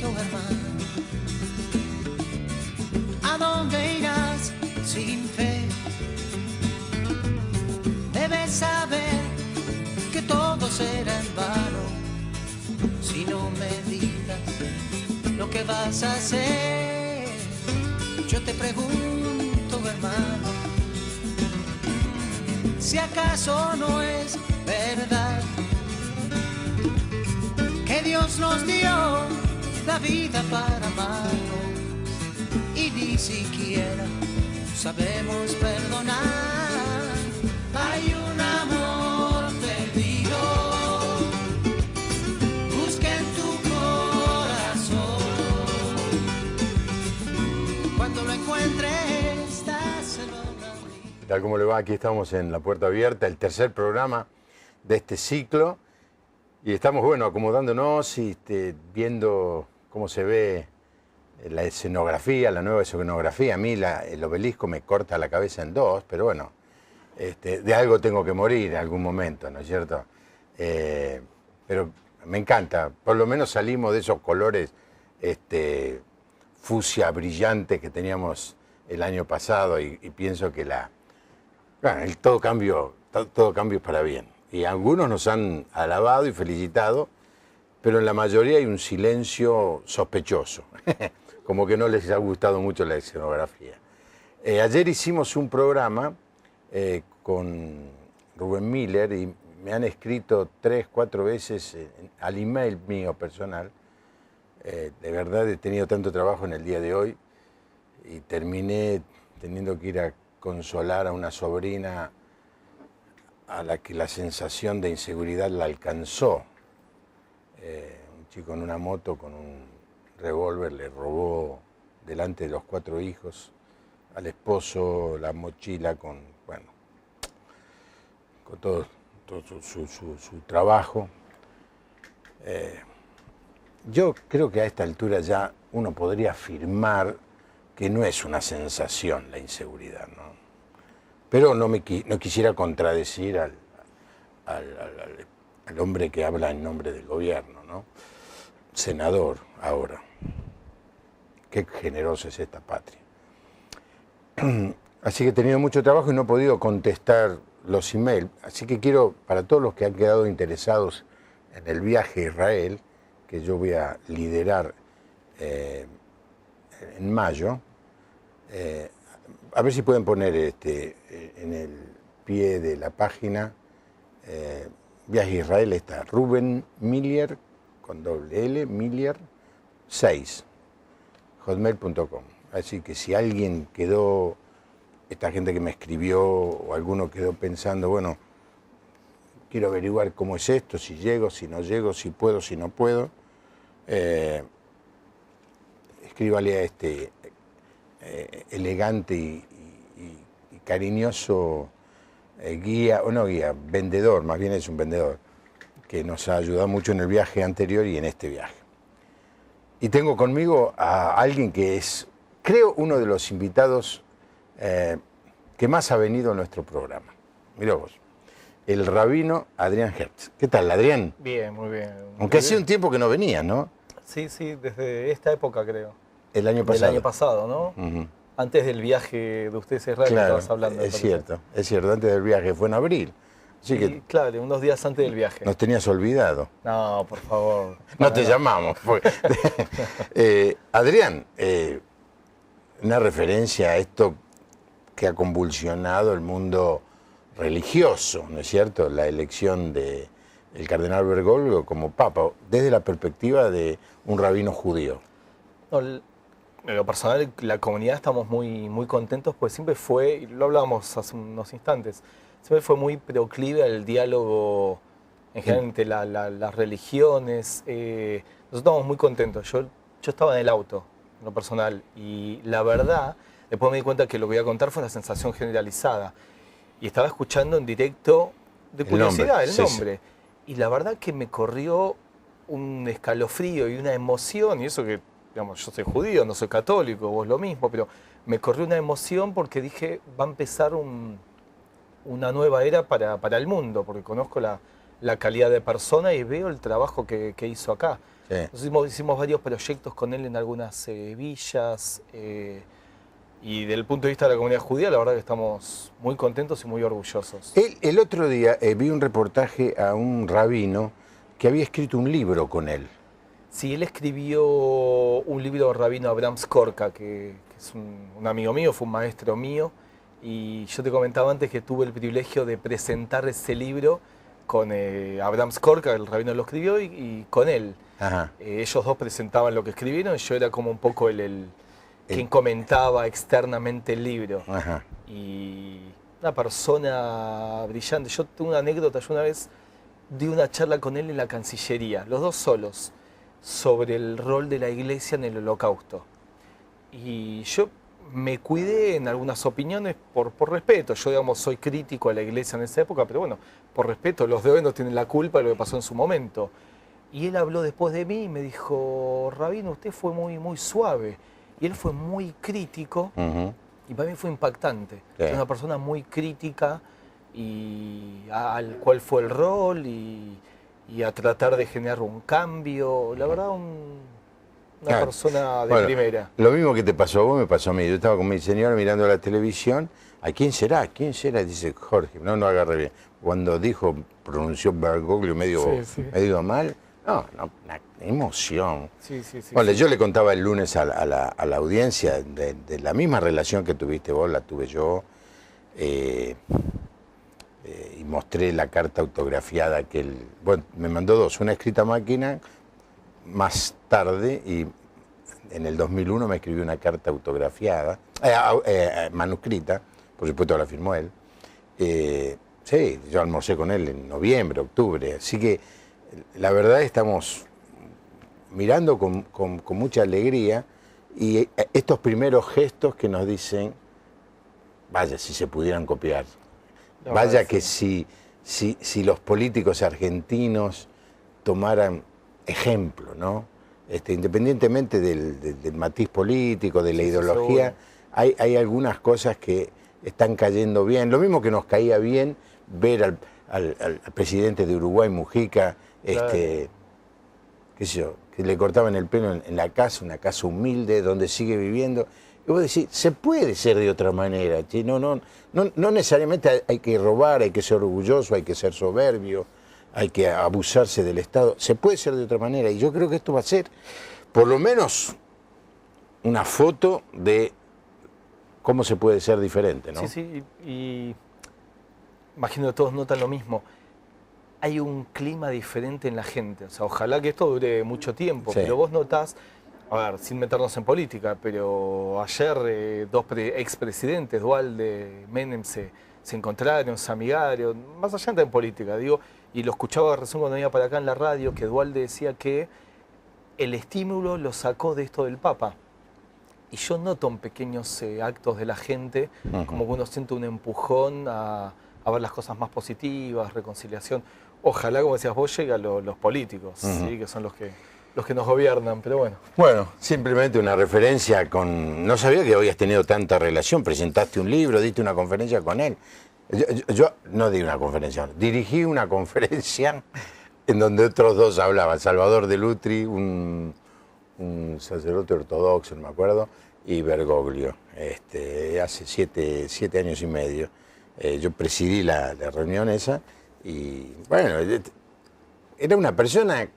hermano. ¿A dónde irás sin fe? Debes saber que todo será en vano si no me digas lo que vas a hacer. Yo te pregunto, hermano, si acaso no es verdad que Dios nos dio la vida para amarnos y ni siquiera sabemos perdonar. Hay un amor perdido, busca en tu corazón. Cuando lo encuentres, dáselo a mí. ¿Qué tal? ¿Cómo le va? Aquí estamos en La Puerta Abierta, el tercer programa de este ciclo. Y estamos, bueno, acomodándonos y viendo cómo se ve la escenografía, la nueva escenografía. A mí el obelisco me corta la cabeza en dos, pero bueno, de algo tengo que morir en algún momento, ¿no es cierto? Pero me encanta, por lo menos salimos de esos colores fucsia brillantes que teníamos el año pasado y pienso que bueno, todo cambio es para bien. Y algunos nos han alabado y felicitado, pero en la mayoría hay un silencio sospechoso, como que no les ha gustado mucho la escenografía. Ayer hicimos un programa con Rubén Miller y me han escrito 3, 4 veces al email mío personal. De verdad he tenido tanto trabajo en el día de hoy y terminé teniendo que ir a consolar a una sobrina a la que la sensación de inseguridad la alcanzó. Un chico en una moto con un revólver le robó delante de los 4 hijos al esposo la mochila con todo su trabajo. Yo creo que a esta altura ya uno podría afirmar que no es una sensación la inseguridad, ¿no? Pero no quisiera contradecir al hombre que habla en nombre del gobierno, ¿no? Senador ahora. Qué generosa es esta patria. Así que he tenido mucho trabajo y no he podido contestar los emails. Así que quiero, para todos los que han quedado interesados en el viaje a Israel, que yo voy a liderar en mayo, a ver si pueden poner en el pie de la página, Viaje a Israel, está Rubén Miller, con doble L, Miller 6, hotmail.com. Así que si alguien quedó, esta gente que me escribió, o alguno quedó pensando, bueno, quiero averiguar cómo es esto, si llego, si no llego, si puedo, si no puedo, escríbale a este elegante y cariñoso guía, o no guía, vendedor, más bien es un vendedor, que nos ha ayudado mucho en el viaje anterior y en este viaje. Y tengo conmigo a alguien que es, creo, uno de los invitados que más ha venido a nuestro programa. Mirá vos, el rabino Adrián Hertz. ¿Qué tal, Adrián? Bien, muy bien. Aunque hacía un tiempo que no venía, ¿no? Sí, desde esta época creo. El año pasado. El año pasado, ¿no? Uh-huh. Antes del viaje de ustedes a Israel, claro, que estabas hablando. Es cierto, antes del viaje, fue en abril. Así que claro, unos días antes del viaje. Nos tenías olvidado. No, por favor. No te llamamos. Adrián, una referencia a esto que ha convulsionado el mundo religioso, ¿no es cierto? La elección del cardenal Bergoglio como papa, desde la perspectiva de un rabino judío. No, en lo personal, la comunidad estamos muy, muy contentos, pues siempre fue, y lo hablábamos hace unos instantes, siempre fue muy proclive al diálogo en general entre las religiones. Nosotros estábamos muy contentos. Yo estaba en el auto, en lo personal, y la verdad, después me di cuenta que lo que voy a contar fue una sensación generalizada. Y estaba escuchando en directo, de curiosidad, el nombre. Y la verdad que me corrió un escalofrío y una emoción, y eso que, digamos, yo soy judío, no soy católico, vos lo mismo, pero me corrió una emoción porque dije, va a empezar una nueva era para el mundo, porque conozco la la calidad de persona y veo el trabajo que hizo acá. Sí. Entonces hicimos varios proyectos con él en algunas villas y desde el punto de vista de la comunidad judía, la verdad que estamos muy contentos y muy orgullosos. El otro día vi un reportaje a un rabino que había escrito un libro con él. Sí, él escribió un libro, rabino Abraham Skorka, que es un amigo mío, fue un maestro mío, y yo te comentaba antes que tuve el privilegio de presentar ese libro con Abraham Skorka, el rabino lo escribió, y con él. Ajá. Ellos dos presentaban lo que escribieron y yo era como un poco quien comentaba externamente el libro. Ajá. Y una persona brillante. Yo tengo una anécdota, yo una vez di una charla con él en la Cancillería, los dos solos, sobre el rol de la Iglesia en el Holocausto. Y yo me cuidé en algunas opiniones por respeto. Yo, digamos, soy crítico a la Iglesia en esa época, pero bueno, por respeto, los de hoy no tienen la culpa de lo que pasó en su momento. Y él habló después de mí y me dijo, Rabino, usted fue muy suave. Y él fue muy crítico y para mí fue impactante. Sí. Es una persona muy crítica y al cual fue el rol y a tratar de generar un cambio. La verdad, una persona de primera. Lo mismo que te pasó a vos me pasó a mí. Yo estaba con mi señora mirando la televisión. ¿A quién será? ¿Quién será? Dice Jorge. No agarré bien. Cuando pronunció Bergoglio medio mal. No, una emoción. Sí, bueno, yo le contaba el lunes a la audiencia de la misma relación que tuviste vos, la tuve yo. Y mostré la carta autografiada que él... Bueno, me mandó dos, una escrita a máquina más tarde y en el 2001 me escribió una carta autografiada, manuscrita, por supuesto la firmó él. Sí, yo almorcé con él en noviembre, octubre, así que la verdad estamos mirando con mucha alegría y estos primeros gestos que nos dicen, vaya, si se pudieran copiar. Vaya que si los políticos argentinos tomaran ejemplo, ¿no? Independientemente del matiz político, de la ideología, hay algunas cosas que están cayendo bien. Lo mismo que nos caía bien ver al presidente de Uruguay, Mujica, qué sé yo, que le cortaban el pelo en la casa, una casa humilde donde sigue viviendo. Y vos decís, se puede ser de otra manera, ¿sí? No necesariamente hay que robar, hay que ser orgulloso, hay que ser soberbio, hay que abusarse del Estado. Se puede ser de otra manera y yo creo que esto va a ser por lo menos una foto de cómo se puede ser diferente, ¿no? Sí, y imagino que todos notan lo mismo. Hay un clima diferente en la gente, o sea, ojalá que esto dure mucho tiempo, sí. Pero vos notás, a ver, sin meternos en política, pero ayer dos expresidentes, Duhalde, Menem, se encontraron, se amigaron, más allá de en política, digo, y lo escuchaba recién cuando venía para acá en la radio, que Duhalde decía que el estímulo lo sacó de esto del Papa. Y yo noto en pequeños actos de la gente, como que uno siente un empujón a ver las cosas más positivas, reconciliación. Ojalá, como decías vos, lleguen los políticos, ¿sí? Que son los que nos gobiernan, pero bueno. Bueno, simplemente una referencia con... No sabía que habías tenido tanta relación, presentaste un libro, diste una conferencia con él. Yo no di una conferencia, dirigí una conferencia en donde otros dos hablaban, Salvador de Lutri, un sacerdote ortodoxo, no me acuerdo, y Bergoglio, hace 7 años y medio. Yo presidí la reunión esa y, bueno, era una persona...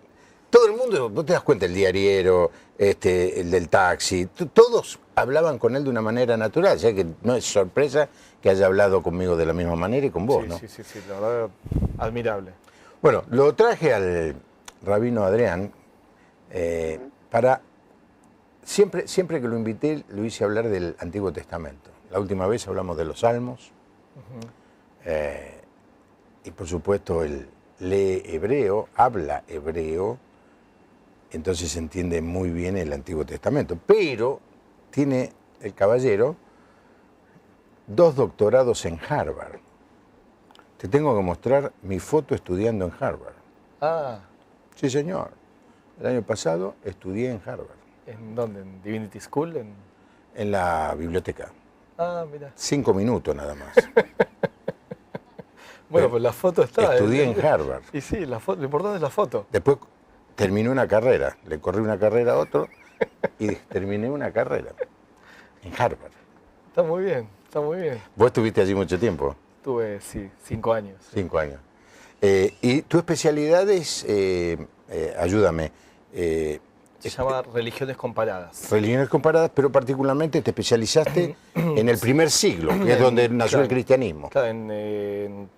Todo el mundo, vos te das cuenta, el diariero, el del taxi, todos hablaban con él de una manera natural, ya que no es sorpresa que haya hablado conmigo de la misma manera y con vos, ¿no? Sí, la verdad, admirable. Bueno, lo traje al rabino Adrián para... Siempre que lo invité, lo hice hablar del Antiguo Testamento. La última vez hablamos de los Salmos, y por supuesto él lee hebreo, habla hebreo, entonces se entiende muy bien el Antiguo Testamento. Pero tiene el caballero 2 doctorados en Harvard. Te tengo que mostrar mi foto estudiando en Harvard. Ah. Sí, señor. El año pasado estudié en Harvard. ¿En dónde? ¿En Divinity School? En la biblioteca. Ah, mira. 5 minutos nada más. Bueno, pues la foto está. Estudié en Harvard. Y sí, la foto, lo importante es la foto. Después terminé una carrera. Le corrí una carrera a otro y terminé una carrera en Harvard. Está muy bien, está muy bien. ¿Vos estuviste allí mucho tiempo? Tuve, sí, 5 años. 5 años. ¿Y tu especialidad es, ayúdame, Se llama Religiones Comparadas. religiones comparadas, pero particularmente te especializaste en el primer siglo, que es donde nació Claro. el cristianismo? Claro, en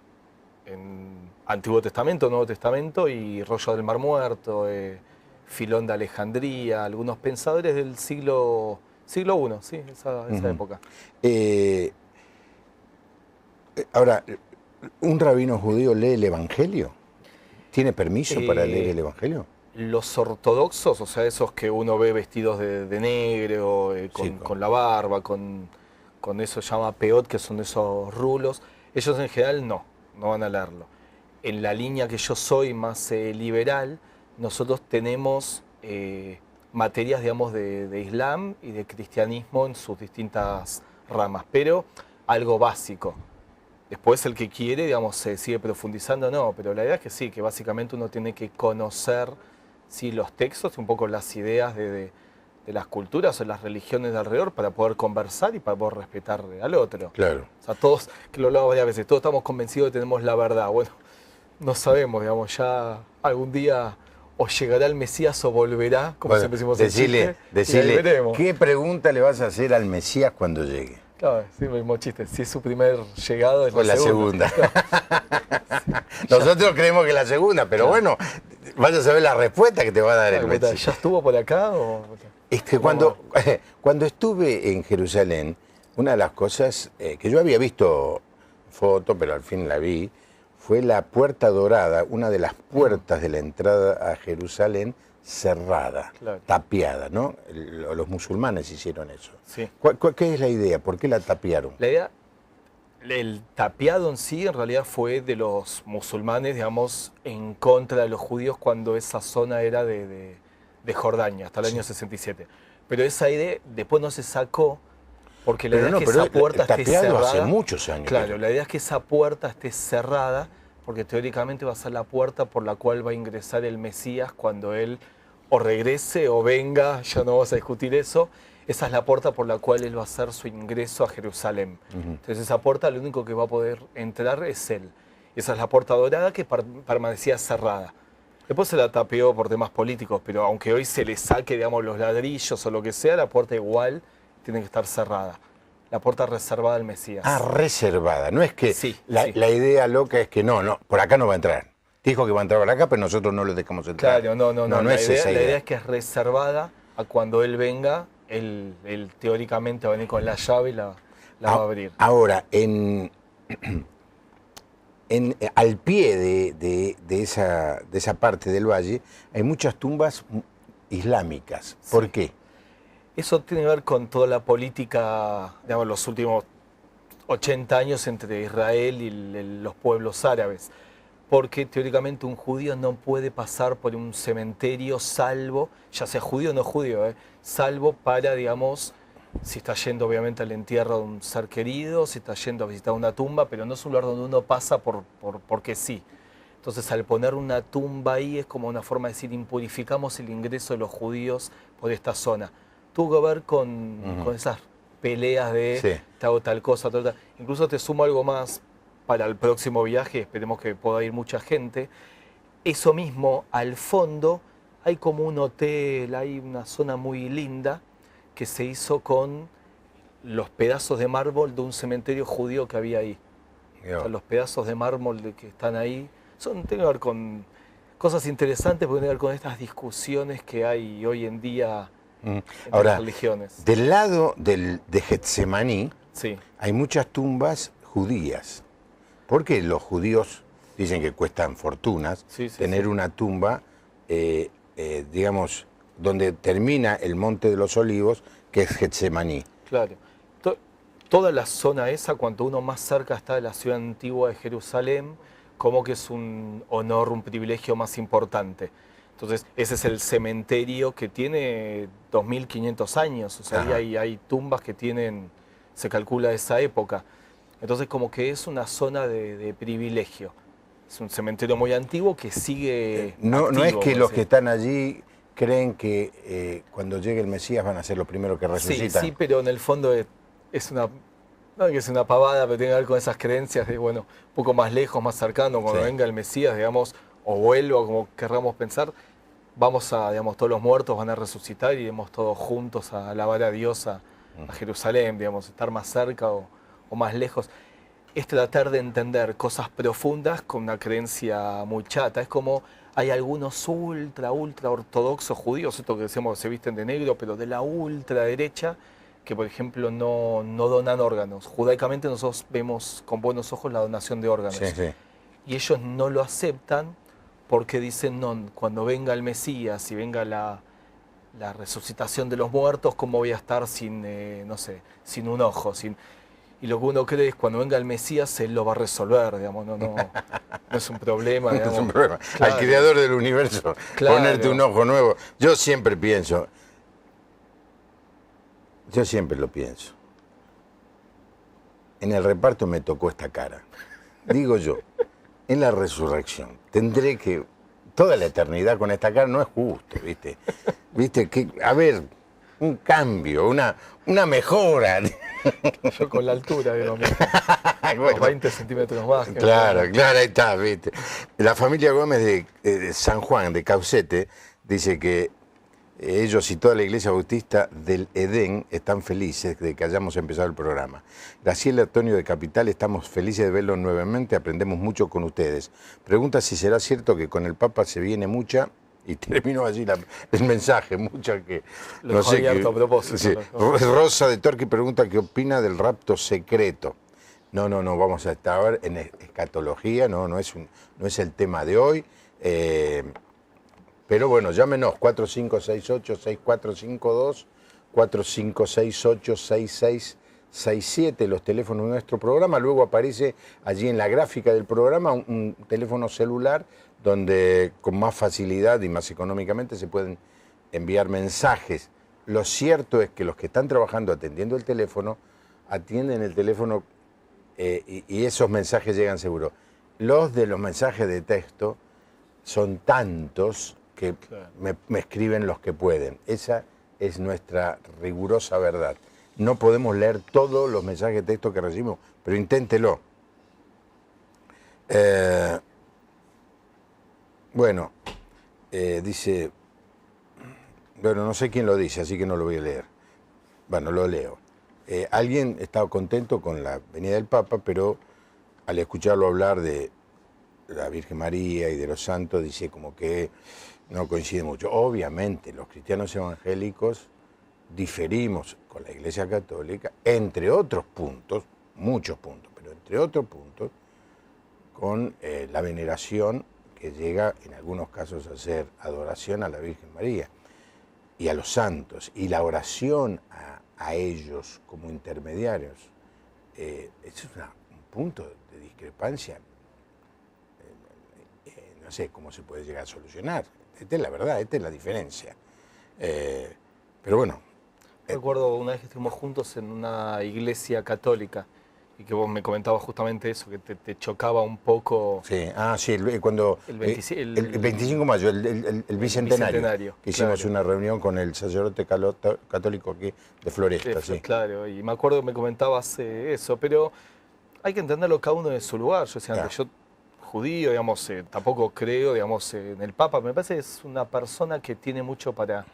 Antiguo Testamento, Nuevo Testamento y Rollo del Mar Muerto, Filón de Alejandría, algunos pensadores del siglo I, sí, esa época. Ahora, ¿un rabino judío lee el Evangelio? ¿Tiene permiso para leer el Evangelio? Los ortodoxos, o sea, esos que uno ve vestidos de negro, con la barba, con eso se llama peot, que son esos rulos, ellos en general no van a leerlo. En la línea que yo soy más liberal, nosotros tenemos materias, digamos, de Islam y de cristianismo en sus distintas ramas, pero algo básico. Después el que quiere, digamos, se sigue profundizando, no, pero la idea es que sí, que básicamente uno tiene que conocer los textos, un poco las ideas de las culturas o las religiones de alrededor para poder conversar y para poder respetar al otro. Claro. O sea, todos, que lo hablaba varias veces, todos estamos convencidos de que tenemos la verdad. Bueno, no sabemos, digamos, ya algún día o llegará el Mesías o volverá, como siempre decimos en Chile, y ahí veremos. ¿Qué pregunta le vas a hacer al Mesías cuando llegue? Claro, sí, el mismo chiste. Si es su primer llegado, es O la segunda. Nosotros creemos que es la segunda, pero bueno, vaya a saber la respuesta que te va a dar el Mesías. ¿Ya estuvo por acá? O... Cuando estuve en Jerusalén, una de las cosas que yo había visto foto, pero al fin la vi, fue la Puerta Dorada, una de las puertas de la entrada a Jerusalén cerrada, Claro. tapiada, ¿no? Los musulmanes hicieron eso. Sí. ¿Qué es la idea? ¿Por qué la tapiaron? La idea, el tapiado en sí en realidad fue de los musulmanes, digamos, en contra de los judíos cuando esa zona era de Jordania, hasta el año 67. Pero esa idea después no se sacó porque la idea es que esa puerta esté cerrada. Hace muchos años. Claro, la idea es que esa puerta esté cerrada porque teóricamente va a ser la puerta por la cual va a ingresar el Mesías cuando él o regrese o venga, ya no vamos a discutir eso. Esa es la puerta por la cual él va a hacer su ingreso a Jerusalén. Entonces esa puerta, lo único que va a poder entrar es él. Esa es la puerta dorada que permanecía cerrada. Después se la tapió por temas políticos, pero aunque hoy se le saque, digamos, los ladrillos o lo que sea, la puerta igual tiene que estar cerrada. La puerta reservada al Mesías. Ah, reservada. No es que Sí, la sí. idea loca es que no, por acá no va a entrar. Dijo que va a entrar por acá, pero nosotros no lo dejamos entrar. Claro, no No es esa la idea. idea es que es reservada a cuando él venga, él teóricamente va a venir con la llave y la va a abrir. Ahora, al pie de esa parte del valle hay muchas tumbas islámicas. ¿Por qué? Eso tiene que ver con toda la política, digamos, los últimos 80 años entre Israel y los pueblos árabes. Porque teóricamente un judío no puede pasar por un cementerio salvo, ya sea judío o no judío, salvo para, digamos, si está yendo obviamente al entierro de un ser querido, si está yendo a visitar una tumba, pero no es un lugar donde uno pasa porque sí. Entonces al poner una tumba ahí es como una forma de decir, impurificamos el ingreso de los judíos por esta zona. Tuvo que ver con esas peleas de te hago tal cosa, tal. Incluso te sumo algo más para el próximo viaje, esperemos que pueda ir mucha gente. Eso mismo, al fondo hay como un hotel, hay una zona muy linda que se hizo con los pedazos de mármol de un cementerio judío que había ahí. O sea, los pedazos de mármol que están ahí tienen que ver con cosas interesantes, porque tienen que ver con estas discusiones que hay hoy en día entre las religiones. Del lado de Getsemaní Sí. hay muchas tumbas judías. Porque los judíos dicen que cuestan fortunas tener una tumba, digamos, donde termina el Monte de los Olivos, que es Getsemaní. Claro. Toda la zona esa, cuanto uno más cerca está de la ciudad antigua de Jerusalén, como que es un honor, un privilegio más importante. Entonces, ese es el cementerio que tiene 2500 años. O sea, ahí hay tumbas que tienen, se calcula esa época. Entonces como que es una zona de privilegio. Es un cementerio muy antiguo que sigue No, no es activo, que por los que decir. están allí creen que cuando llegue el Mesías van a ser los primeros que Sí, resucitan. sí, pero en el fondo es una, no que es una pavada, pero tiene que ver con esas creencias de, bueno, un poco más lejos, más cercano, cuando Sí. venga el Mesías, digamos, o vuelva, como querramos pensar, vamos a, digamos, todos los muertos van a resucitar y iremos todos juntos a alabar a Dios, a Jerusalén, digamos, estar más cerca o más lejos. Es tratar de entender cosas profundas con una creencia muy chata. Es como hay algunos ultra ortodoxos judíos, esto que decíamos que se visten de negro, pero de la ultraderecha, que por ejemplo no donan órganos. Judaicamente nosotros vemos con buenos ojos la donación de órganos. Sí, sí. Y ellos no lo aceptan porque dicen, no, cuando venga el Mesías y venga la resucitación de los muertos, ¿cómo voy a estar sin, no sé, sin un ojo? Y lo que uno cree es cuando venga el Mesías, él lo va a resolver, digamos, no es un problema. No Digamos. es un problema. Claro. Al creador del universo, Claro. ponerte un ojo nuevo. Yo siempre lo pienso. En el reparto me tocó esta cara. Digo yo, en la resurrección tendré que toda la eternidad con esta cara, no es justo, ¿viste? ¿Viste? Que, a ver, un cambio, una mejora. Yo con la altura, digo, Bueno, los 20 centímetros más. que claro, ahí está, ¿viste? La familia Gómez de San Juan, de Caucete, dice que ellos y toda la iglesia bautista del Edén están felices de que hayamos empezado el programa. Graciela Antonio de Capital, estamos felices de verlos nuevamente, aprendemos mucho con ustedes. Pregunta si será cierto que con el Papa se viene mucha, y terminó allí el mensaje, mucha que... Lo dejó abierto a propósito. Sí. Rosa de Torque pregunta qué opina del rapto secreto. No, vamos a estar en escatología, no es el tema de hoy. Pero bueno, llámenos 4568-6452, 4568-6667, los teléfonos de nuestro programa. Luego aparece allí en la gráfica del programa un teléfono celular donde con más facilidad y más económicamente se pueden enviar mensajes. Lo cierto es que los que están trabajando atendiendo el teléfono, atienden el teléfono y esos mensajes llegan seguro. Los de los mensajes de texto son tantos que me escriben los que pueden. Esa es nuestra rigurosa verdad. No podemos leer todos los mensajes de texto que recibimos, pero inténtelo. Dice, bueno, no sé quién lo dice, así que no lo voy a leer. Bueno, lo leo. Alguien estaba contento con la venida del Papa, pero al escucharlo hablar de la Virgen María y de los santos, dice como que no coincide mucho. Obviamente, los cristianos evangélicos diferimos con la Iglesia Católica, entre otros puntos, muchos puntos, pero entre otros puntos, con la veneración que llega en algunos casos a ser adoración a la Virgen María y a los santos, y la oración a ellos como intermediarios. Ese es un punto de discrepancia. No sé cómo se puede llegar a solucionar. Esta es la verdad, esta es la diferencia. Pero bueno. Recuerdo una vez que estuvimos juntos en una iglesia católica y que vos me comentabas justamente eso, que te chocaba un poco. Sí, sí, cuando El 25 de mayo, el bicentenario, que hicimos claro. una reunión con el sacerdote católico aquí de Floresta. Sí. Claro, y me acuerdo que me comentabas eso, pero hay que entenderlo cada uno de su lugar. Yo decía antes, yo judío, digamos, tampoco creo, digamos, en el Papa. Me parece que es una persona que tiene mucho para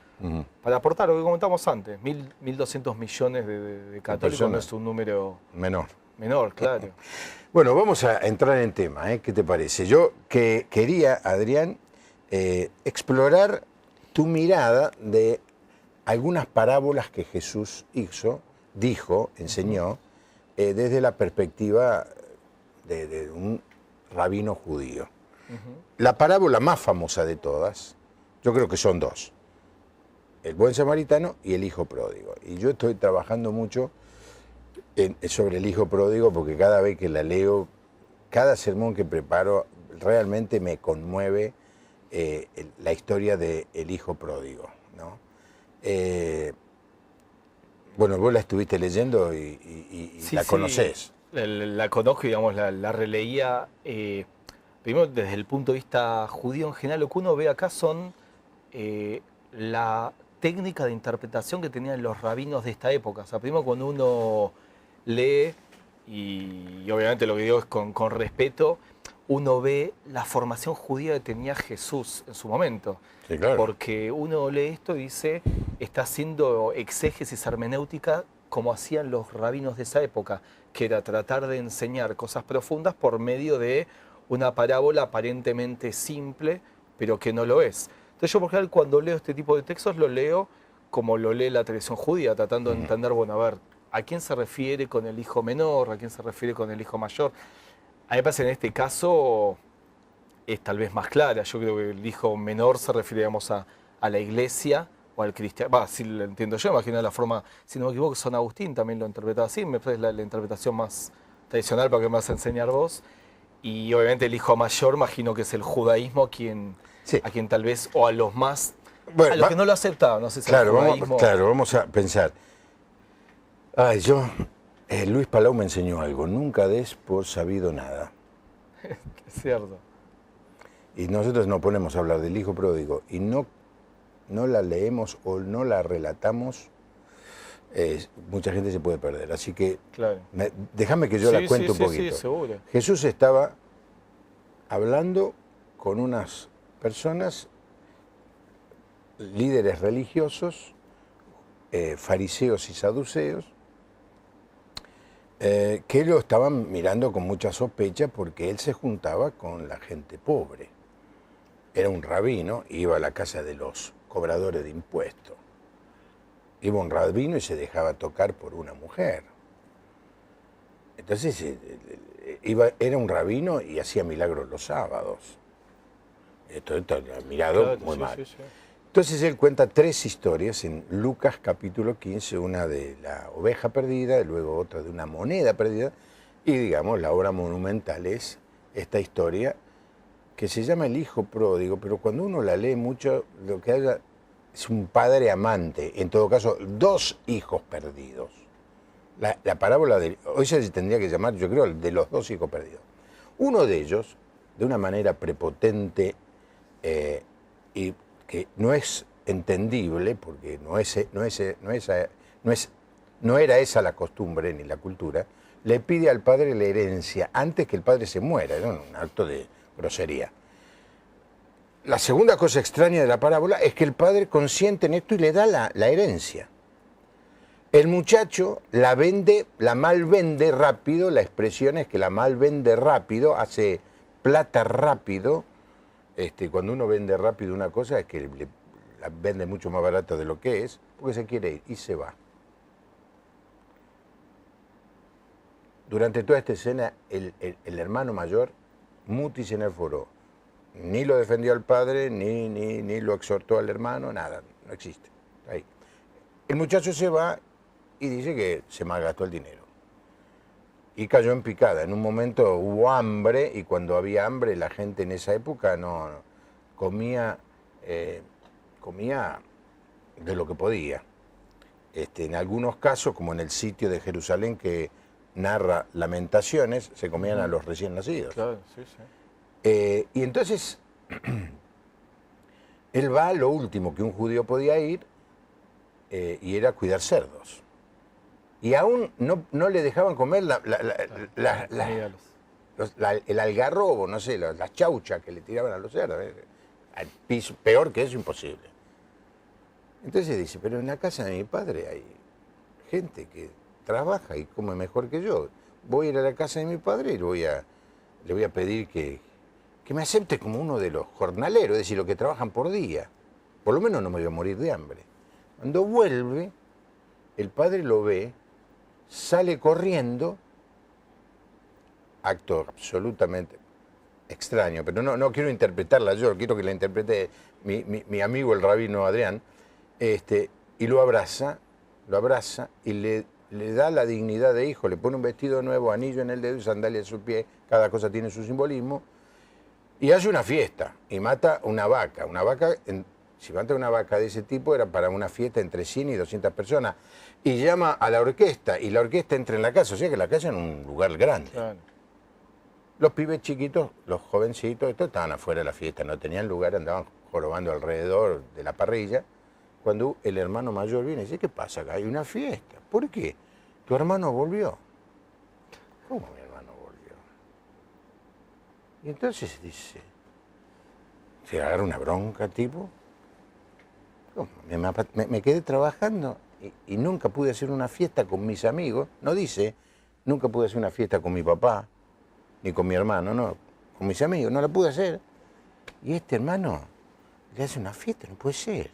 aportar, lo que comentamos antes. 1.200 millones de católicos no es un número menor, claro. Bueno, vamos a entrar en tema, ¿qué te parece? Yo quería, Adrián, explorar tu mirada de algunas parábolas que Jesús dijo, enseñó, desde la perspectiva de un rabino judío. La parábola más famosa de todas, yo creo que son dos: el buen samaritano y el hijo pródigo. Y yo estoy trabajando mucho sobre el hijo pródigo porque cada vez que la leo, cada sermón que preparo, realmente me conmueve la historia del hijo pródigo, ¿no? Bueno, vos la estuviste leyendo y Sí, la conocés. la conozco, digamos, la releía. Primero, desde el punto de vista judío en general, lo que uno ve acá son la técnica de interpretación que tenían los rabinos de esta época. O sea, primero cuando uno lee, y obviamente lo que digo es con respeto, uno ve la formación judía que tenía Jesús en su momento. Sí, claro. Porque uno lee esto y dice, está haciendo exégesis hermenéutica como hacían los rabinos de esa época, que era tratar de enseñar cosas profundas por medio de una parábola aparentemente simple, pero que no lo es. Entonces yo, por ejemplo, cuando leo este tipo de textos, lo leo como lo lee la tradición judía, tratando de entender, bueno, a ver, ¿a quién se refiere con el hijo menor? ¿A quién se refiere con el hijo mayor? A mí me parece en este caso es tal vez más clara. Yo creo que el hijo menor se refiere, digamos, a la iglesia o al cristiano. Va, si lo entiendo yo, imagino la forma, si no me equivoco, San Agustín también lo interpretaba así. Me parece la interpretación más tradicional para que me vas a enseñar vos. Y obviamente el hijo mayor, imagino que es el judaísmo a quien tal vez, o a los más, Bueno, a los que no lo aceptaban, no sé si claro, el judaísmo... vamos a pensar. Luis Palau me enseñó algo, nunca des por sabido nada. Es cierto. Y nosotros nos ponemos a hablar del hijo pródigo y no la leemos o no la relatamos, mucha gente se puede perder. Así que Claro. déjame que yo la cuente un poquito. Sí, seguro. Jesús estaba hablando con unas personas, líderes religiosos, fariseos y saduceos, que lo estaban mirando con mucha sospecha porque él se juntaba con la gente pobre. Era un rabino, iba a la casa de los cobradores de impuestos. Iba un rabino y se dejaba tocar por una mujer. Entonces era un rabino y hacía milagros los sábados. Esto mirado Claro, muy sí, mal. sí, sí. Entonces él cuenta 3 historias en Lucas capítulo 15, una de la oveja perdida, y luego otra de una moneda perdida, y digamos la obra monumental es esta historia que se llama El hijo pródigo, pero cuando uno la lee mucho, lo que haya es un padre amante, en todo caso 2 hijos perdidos. La parábola hoy se tendría que llamar, yo creo, de los 2 hijos perdidos. Uno de ellos, de una manera prepotente y que no es entendible, porque no era esa la costumbre ni la cultura, le pide al padre la herencia antes que el padre se muera. Era un acto de grosería. La segunda cosa extraña de la parábola es que el padre consiente en esto y le da la herencia. El muchacho la mal vende rápido, la expresión es que la mal vende rápido, hace plata rápido. Cuando uno vende rápido una cosa es que la vende mucho más barata de lo que es, porque se quiere ir y se va. Durante toda esta escena, el hermano mayor, mutis en el foro, ni lo defendió al padre, ni lo exhortó al hermano, nada, no existe. Ahí. El muchacho se va y dice que se malgastó el dinero. Y cayó en picada. En un momento hubo hambre, y cuando había hambre la gente en esa época no comía de lo que podía. En algunos casos, como en el sitio de Jerusalén que narra Lamentaciones, se comían a los recién nacidos. Claro, sí, sí. Y entonces él va a lo último que un judío podía ir, y era cuidar cerdos. Y aún no le dejaban comer el algarrobo, no sé, la chaucha que le tiraban a los cerdos. Al piso, peor que eso, imposible. Entonces dice, pero en la casa de mi padre hay gente que trabaja y come mejor que yo. Voy a ir a la casa de mi padre y le voy a pedir que me acepte como uno de los jornaleros, es decir, los que trabajan por día. Por lo menos no me voy a morir de hambre. Cuando vuelve, el padre lo ve, sale corriendo, acto absolutamente extraño, pero no quiero interpretarla yo, quiero que la interprete mi amigo el rabino Adrián, y lo abraza y le da la dignidad de hijo, le pone un vestido nuevo, anillo en el dedo y sandalia en su pie, cada cosa tiene su simbolismo, y hace una fiesta, y mata una vaca si mata una vaca de ese tipo era para una fiesta entre 100 y 200 personas. Y llama a la orquesta, y la orquesta entra en la casa, o sea que la casa es un lugar grande. Claro. Los pibes chiquitos, los jovencitos, estos estaban afuera de la fiesta, no tenían lugar, andaban jorobando alrededor de la parrilla. Cuando el hermano mayor viene y dice, ¿qué pasa acá? Hay una fiesta. ¿Por qué? ¿Tu hermano volvió? ¿Cómo mi hermano volvió? Y entonces dice, se agarra una bronca, tipo. ¿Cómo? Me quedé trabajando y nunca pude hacer una fiesta con mis amigos. No dice, nunca pude hacer una fiesta con mi papá, ni con mi hermano, no. Con mis amigos, no la pude hacer. Y este hermano le hace una fiesta, no puede ser.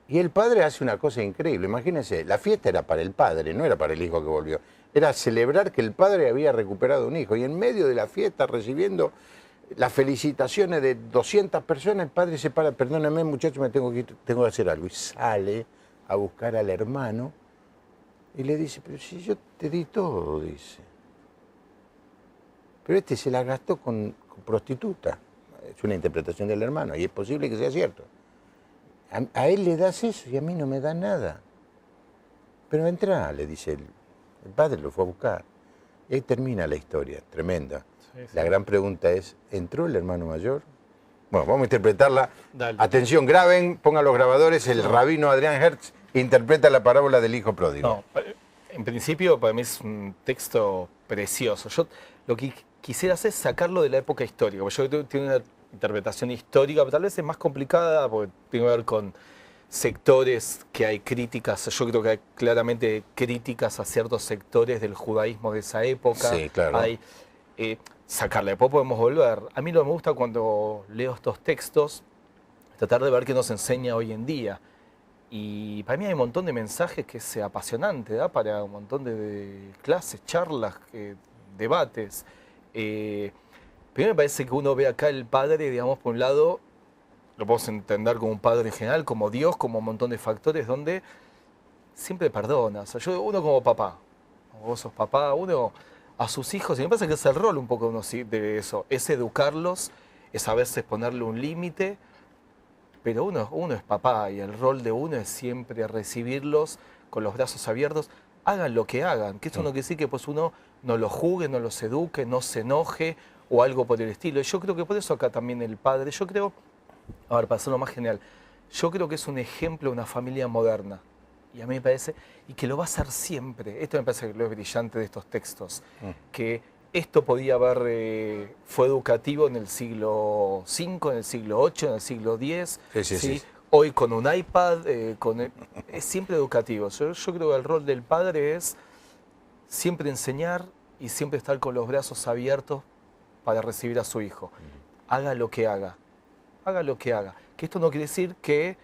Y el padre hace una cosa increíble. Imagínense, la fiesta era para el padre, no era para el hijo que volvió. Era celebrar que el padre había recuperado un hijo. Y en medio de la fiesta, recibiendo las felicitaciones de 200 personas, el padre se para, perdóname muchacho, tengo que hacer algo. Y sale a buscar al hermano y le dice, pero si yo te di todo, dice. Pero este se la gastó con prostituta. Es una interpretación del hermano y es posible que sea cierto. A él le das eso y a mí no me da nada. Pero entra, le dice el padre lo fue a buscar. Y ahí termina la historia, tremenda. Sí, sí. La gran pregunta es, ¿entró el hermano mayor? Bueno, vamos a interpretarla. Dale. Atención, graben, pongan los grabadores. El rabino Adrián Hertz interpreta la parábola del hijo pródigo. No, en principio para mí es un texto precioso. Yo lo que quisiera hacer es sacarlo de la época histórica. Porque yo creo que tiene una interpretación histórica, pero tal vez es más complicada porque tiene que ver con sectores que hay críticas. Yo creo que hay claramente críticas a ciertos sectores del judaísmo de esa época. Sí, claro. Hay, sacarla, después podemos volver. A mí lo que me gusta cuando leo estos textos, tratar de ver qué nos enseña hoy en día. Y para mí hay un montón de mensajes que es apasionante, ¿da? Para un montón de clases, charlas, debates. Primero me parece que uno ve acá el padre, digamos, por un lado, lo podemos entender como un padre general, como Dios, como un montón de factores donde siempre perdona. O sea, uno como papá, vos sos papá, uno a sus hijos, y me parece que es el rol un poco de eso, es educarlos, es a veces ponerle un límite, pero uno es papá y el rol de uno es siempre recibirlos con los brazos abiertos, hagan lo que hagan, que esto no quiere decir que pues uno no los juzgue, no los eduque, no se enoje o algo por el estilo. Y yo creo que por eso acá también el padre, yo creo, a ver, para hacerlo más general, yo creo que es un ejemplo de una familia moderna. Y a mí me parece, y que lo va a hacer siempre. Esto me parece que lo es brillante de estos textos. Que esto podía haber, fue educativo en el siglo V, en el siglo VIII, en el siglo X. Sí. Hoy con un iPad, es siempre educativo. Yo creo que el rol del padre es siempre enseñar y siempre estar con los brazos abiertos para recibir a su hijo. Haga lo que haga. Haga lo que haga. Que esto no quiere decir que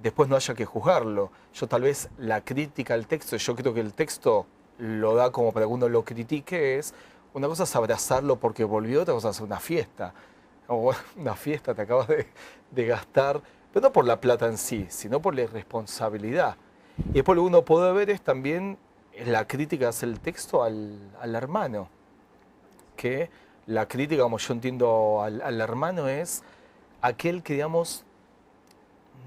después no haya que juzgarlo. Yo tal vez la crítica al texto, yo creo que el texto lo da como para que uno lo critique, es una cosa es abrazarlo porque volvió, otra cosa es hacer una fiesta. O una fiesta te acabas de gastar, pero no por la plata en sí, sino por la irresponsabilidad. Y después lo que uno puede ver es también la crítica hace el texto al hermano. Que la crítica, como yo entiendo al hermano, es aquel que, digamos,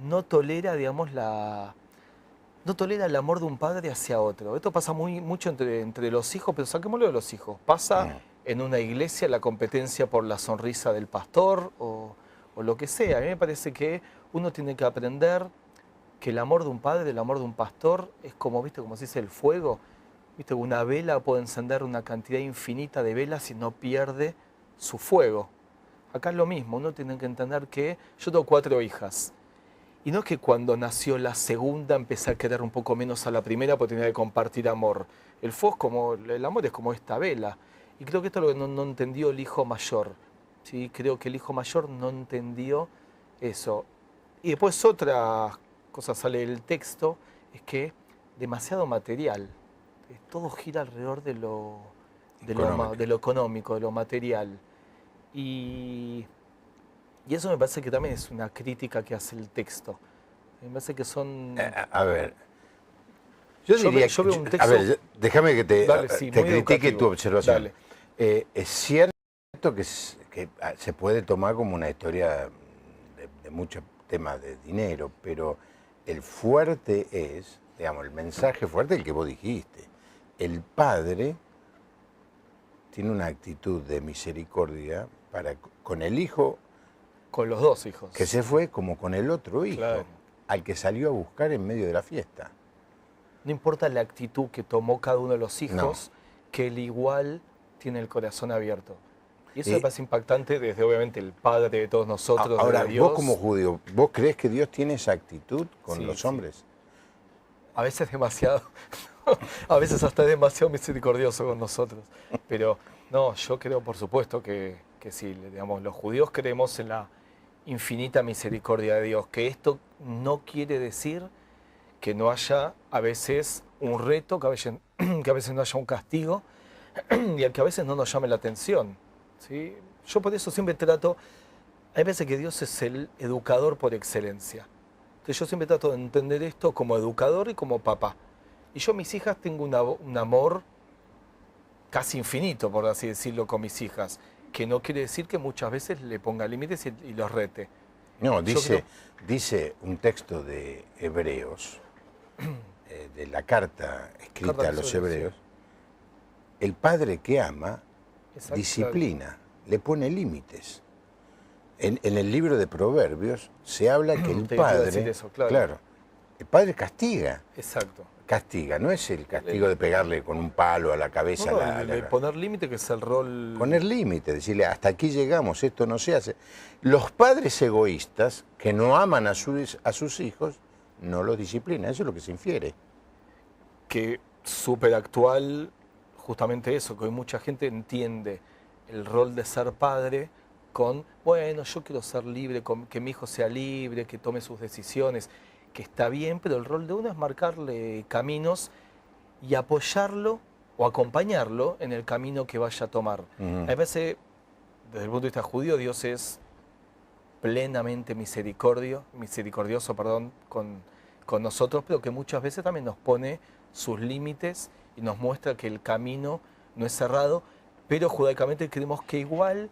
no tolera, digamos, no tolera el amor de un padre hacia otro. Esto pasa mucho entre los hijos, pero saquémoslo de los hijos. Pasa en una iglesia la competencia por la sonrisa del pastor o lo que sea. A mí me parece que uno tiene que aprender que el amor de un padre, el amor de un pastor, es como, ¿viste? Como se dice, el fuego. ¿Viste? Una vela puede encender una cantidad infinita de velas y no pierde su fuego. Acá es lo mismo, uno tiene que entender que yo tengo 4 hijas. Y no es que cuando nació la segunda empecé a querer un poco menos a la primera porque tenía que compartir amor. El fuego es como, el amor es como esta vela. Y creo que esto es lo que no entendió el hijo mayor. ¿Sí? Creo que el hijo mayor no entendió eso. Y después otra cosa sale del texto, es que demasiado material. Todo gira alrededor de lo económico, de lo material. Y eso me parece que también es una crítica que hace el texto. Me parece que son... A ver, yo diría yo veo un texto... A ver, déjame que te critique educativo. Tu observación. Dale. Es cierto que se puede tomar como una historia de mucha tema de dinero, pero el fuerte es, digamos, el mensaje fuerte, el que vos dijiste. El padre tiene una actitud de misericordia para con el hijo Con los dos hijos. que se fue, como con el otro hijo, Claro. al que salió a buscar en medio de la fiesta. No importa la actitud que tomó cada uno de los hijos, que él igual tiene el corazón abierto. Y eso me parece impactante desde, obviamente, el Padre de todos nosotros, Ahora, de Dios. vos como judío, ¿vos crees que Dios tiene esa actitud con Sí, los sí. hombres? A veces demasiado, a veces hasta es demasiado misericordioso con nosotros. Pero no, yo creo, por supuesto, que sí, digamos, los judíos creemos en la infinita misericordia de Dios, que esto no quiere decir que no haya a veces un reto, que a veces no haya un castigo y al que a veces no nos llame la atención, ¿sí? Yo por eso siempre trato, hay veces que Dios es el educador por excelencia. Entonces yo siempre trato de entender esto como educador y como papá. Y yo a mis hijas tengo un amor casi infinito, por así decirlo, con mis hijas, que no quiere decir que muchas veces le ponga límites y los rete. No, Yo creo- dice un texto de Hebreos, de la carta escrita Carta a los sobre- hebreos, el padre que ama Exacto, disciplina, le pone límites. En el libro de Proverbios se habla que el Te iba a padre, decir eso, claro. el padre castiga, Exacto. no es el castigo de pegarle con un palo a la cabeza. No, no, de poner límite, que es el rol... Poner límite, decirle, hasta aquí llegamos, esto no se hace. Los padres egoístas que no aman a sus hijos, no los disciplinan, eso es lo que se infiere. Que súper actual, justamente eso, que hoy mucha gente entiende el rol de ser padre con, bueno, yo quiero ser libre, que mi hijo sea libre, que tome sus decisiones, que está bien, pero el rol de uno es marcarle caminos y apoyarlo o acompañarlo en el camino que vaya a tomar. Ujú. A veces, desde el punto de vista judío, Dios es plenamente misericordioso, con nosotros, pero que muchas veces también nos pone sus límites y nos muestra que el camino no es cerrado, pero judaicamente creemos que igual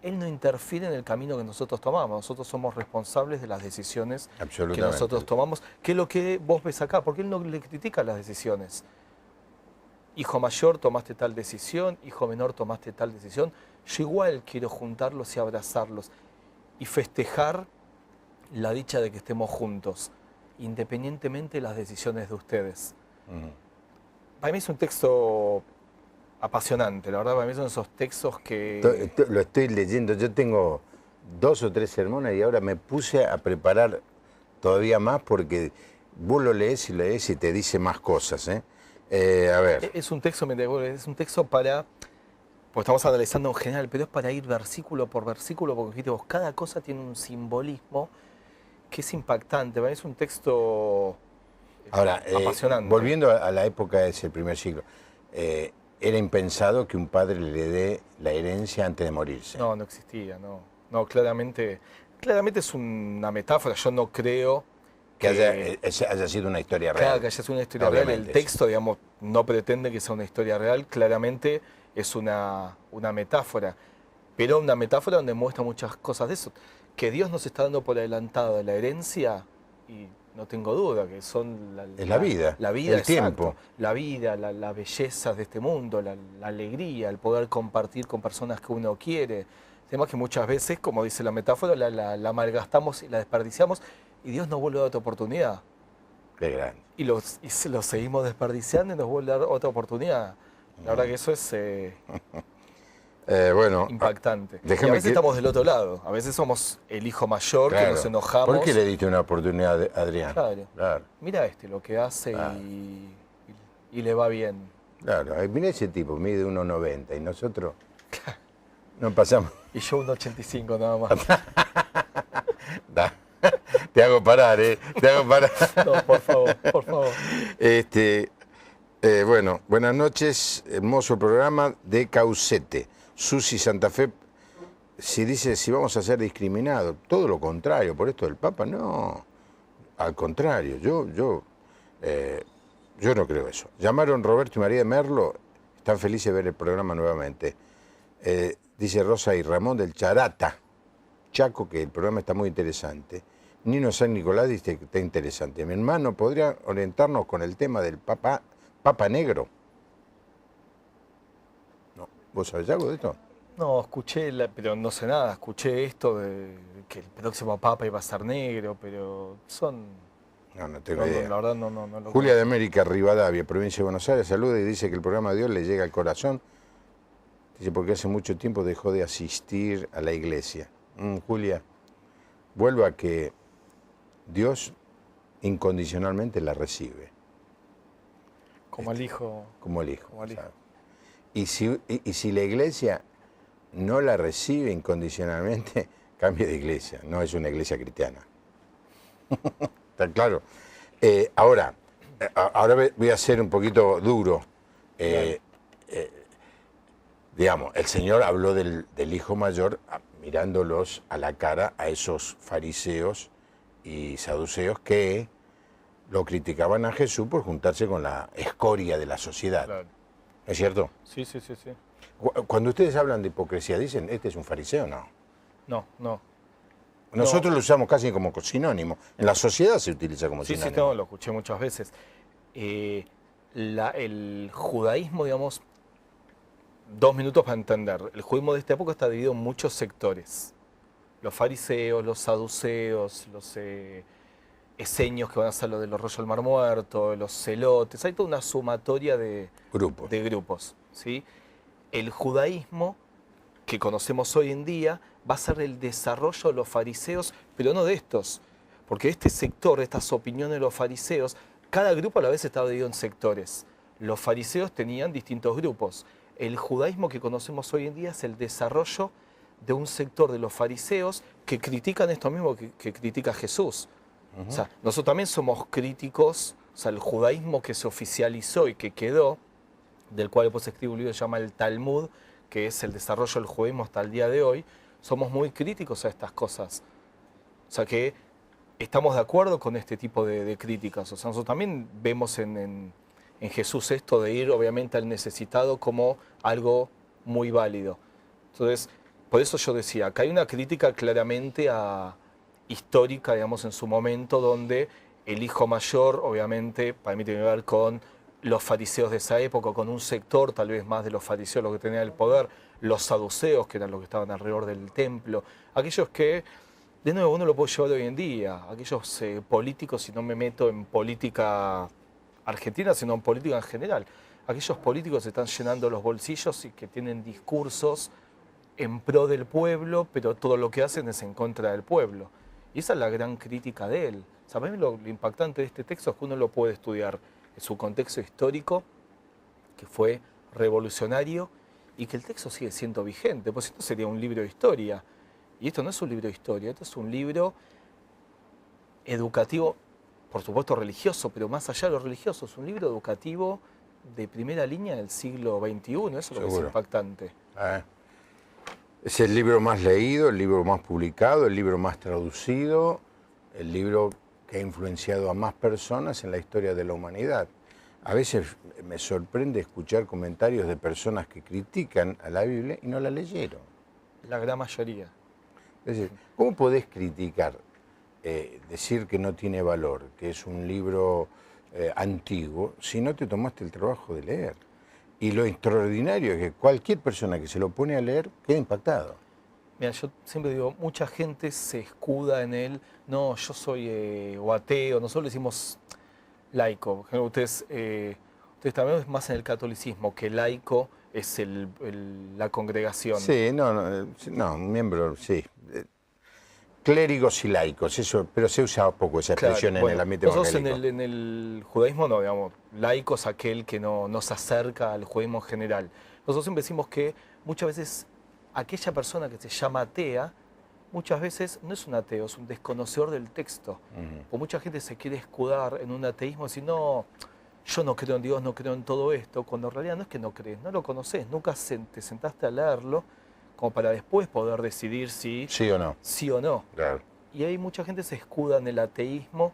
Él no interfiere en el camino que nosotros tomamos. Nosotros somos responsables de las decisiones que Absolutamente. nosotros tomamos, que es lo que vos ves acá, porque Él no le critica las decisiones. Hijo mayor, tomaste tal decisión, hijo menor, tomaste tal decisión. Yo igual quiero juntarlos y abrazarlos y festejar la dicha de que estemos juntos, independientemente de las decisiones de ustedes. Ujú. Para mí es un texto apasionante, la verdad, para mí son esos textos que... Lo estoy leyendo, yo tengo 2 o 3 sermones y ahora me puse a preparar todavía más porque vos lo lees y te dice más cosas. A ver, Es un texto, para... Pues estamos analizando en general, pero es para ir versículo por versículo, porque ¿viste vos? Cada cosa tiene un simbolismo que es impactante. Para mí es un texto ahora apasionante. volviendo a la época del primer siglo, era impensado que un padre le dé la herencia antes de morirse. No, no existía, no. No, claramente es una metáfora. Yo no creo Que haya sido una historia real. Claro, que haya sido una historia real. Obviamente, El texto, digamos, no pretende que sea una historia real. Claramente es una metáfora. Pero una metáfora donde muestra muchas cosas de eso. Que Dios nos está dando por adelantado la herencia, y no tengo duda que son Es la vida, la vida, el exacto. tiempo. La vida, la belleza de este mundo, la alegría, el poder compartir con personas que uno quiere. Además que muchas veces, como dice la metáfora, la malgastamos y la desperdiciamos y Dios nos vuelve a dar otra oportunidad. Qué grande. Y lo seguimos desperdiciando y nos vuelve a dar otra oportunidad. La verdad que eso es Bueno, impactante. Y déjame a veces que- estamos del otro lado. A veces somos el hijo mayor, que claro. nos enojamos. ¿Por qué le diste una oportunidad a Adrián? Claro. Mira lo que hace Claro. y le va bien. Claro, mira ese tipo, mide 1,90 y nosotros no pasamos. Y yo un 85 nada más. Da. Te hago parar, te hago parar. No, por favor, por favor. Bueno, buenas noches, hermoso programa de Caucete. Susi Santa Fe, si vamos a ser discriminados, todo lo contrario, por esto del Papa, no, al contrario, yo no creo eso. Llamaron Roberto y María de Merlo, están felices de ver el programa nuevamente. Dice Rosa y Ramón del Charata, Chaco, que el programa está muy interesante. Nino San Nicolás dice que está interesante. Mi hermano, ¿podría orientarnos con el tema del Papa Negro? No. ¿Vos sabés algo de esto? No, escuché, pero no sé nada, escuché esto de que el próximo Papa iba a ser negro, pero son... No tengo idea. La verdad no lo Julia de conozco. América, Rivadavia, provincia de Buenos Aires, saluda y dice que el programa de Dios le llega al corazón. Dice, porque hace mucho tiempo dejó de asistir a la iglesia. Julia, vuelvo a que Dios incondicionalmente la recibe. Como al hijo. Como el hijo. Como al hijo. ¿sabes? Y si la iglesia no la recibe incondicionalmente, cambia de iglesia. No es una iglesia cristiana. ¿Está claro? Ahora voy a ser un poquito duro. Digamos, el Señor habló del hijo mayor mirándolos a la cara a esos fariseos y saduceos que lo criticaban a Jesús por juntarse con la escoria de la sociedad. Claro. ¿Es cierto? Sí. Cuando ustedes hablan de hipocresía, dicen, ¿este es un fariseo? No. No. Nosotros lo usamos casi como sinónimo. En la sociedad se utiliza como Sí, sinónimo. lo escuché muchas veces. El judaísmo, digamos, 2 minutos para entender. El judaísmo de esta época está dividido en muchos sectores. Los fariseos, los saduceos, los esenios que van a ser los de los rollos del Mar Muerto, los celotes. Hay toda una sumatoria de grupos. ¿Sí? El judaísmo que conocemos hoy en día va a ser el desarrollo de los fariseos, pero no de estos. Porque este sector, estas opiniones de los fariseos, cada grupo a la vez estaba dividido en sectores. Los fariseos tenían distintos grupos. El judaísmo que conocemos hoy en día es el desarrollo de un sector de los fariseos que critican esto mismo que critica Jesús. O sea, nosotros también somos críticos, o sea, el judaísmo que se oficializó y que quedó, del cual después escribe un libro que se llama el Talmud, que es el desarrollo del judaísmo hasta el día de hoy, somos muy críticos a estas cosas. O sea que estamos de acuerdo con este tipo de críticas. O sea, nosotros también vemos en Jesús esto de ir obviamente al necesitado como algo muy válido. Entonces, por eso yo decía, acá hay una crítica claramente histórica, digamos, en su momento, donde el hijo mayor, obviamente, para mí tiene que ver con los fariseos de esa época, con un sector tal vez más de los fariseos, los que tenían el poder, los saduceos, que eran los que estaban alrededor del templo, aquellos que, de nuevo, uno lo puede llevar hoy en día, aquellos políticos, si no me meto en política argentina, sino en política en general, aquellos políticos que están llenando los bolsillos y que tienen discursos en pro del pueblo, pero todo lo que hacen es en contra del pueblo. Y esa es la gran crítica de él. O sea, para mí lo impactante de este texto es que uno lo puede estudiar en su contexto histórico, que fue revolucionario, y que el texto sigue siendo vigente, pues esto sería un libro de historia. Y esto no es un libro de historia, esto es un libro educativo, por supuesto religioso, pero más allá de lo religioso, es un libro educativo de primera línea del siglo XXI, eso es lo que es impactante. Es el libro más leído, el libro más publicado, el libro más traducido, el libro que ha influenciado a más personas en la historia de la humanidad. A veces me sorprende escuchar comentarios de personas que critican a la Biblia y no la leyeron. La gran mayoría. Es decir, ¿cómo podés criticar, decir que no tiene valor, que es un libro antiguo, si no te tomaste el trabajo de leer? Y lo extraordinario es que cualquier persona que se lo pone a leer queda impactado. Mira, yo siempre digo, mucha gente se escuda en él, no, yo soy o ateo, nosotros le decimos laico. Ustedes también es más en el catolicismo, que laico es la congregación. Sí, no, miembro, sí. Clérigos y laicos, eso, pero se usa poco esa expresión Claro, en el ámbito nosotros evangélico. en el judaísmo no, digamos, laico es aquel que no se acerca al judaísmo en general. Nosotros siempre decimos que muchas veces aquella persona que se llama atea, muchas veces no es un ateo, es un desconocedor del texto. O mucha gente se quiere escudar en un ateísmo y decir, no, yo no creo en Dios, no creo en todo esto, cuando en realidad no es que no crees, no lo conoces, nunca te sentaste a leerlo como para después poder decidir si sí o no. Sí o no. Claro. Y ahí mucha gente se escuda en el ateísmo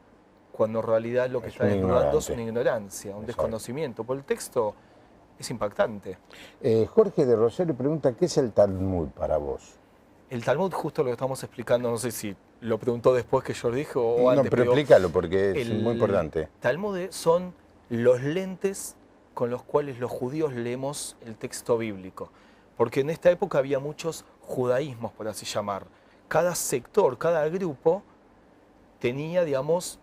cuando en realidad lo que Es está un desnudando es ignorante. una ignorancia, un Exacto. desconocimiento. Por el texto es impactante. Jorge de Rosario pregunta, ¿qué es el Talmud para vos? El Talmud, justo lo que estamos explicando, no sé si lo preguntó después que yo lo dije o No, antes. pero explícalo porque es muy importante. El Talmud son los lentes con los cuales los judíos leemos el texto bíblico. Porque en esta época había muchos judaísmos, por así llamar. Cada sector, cada grupo tenía, digamos,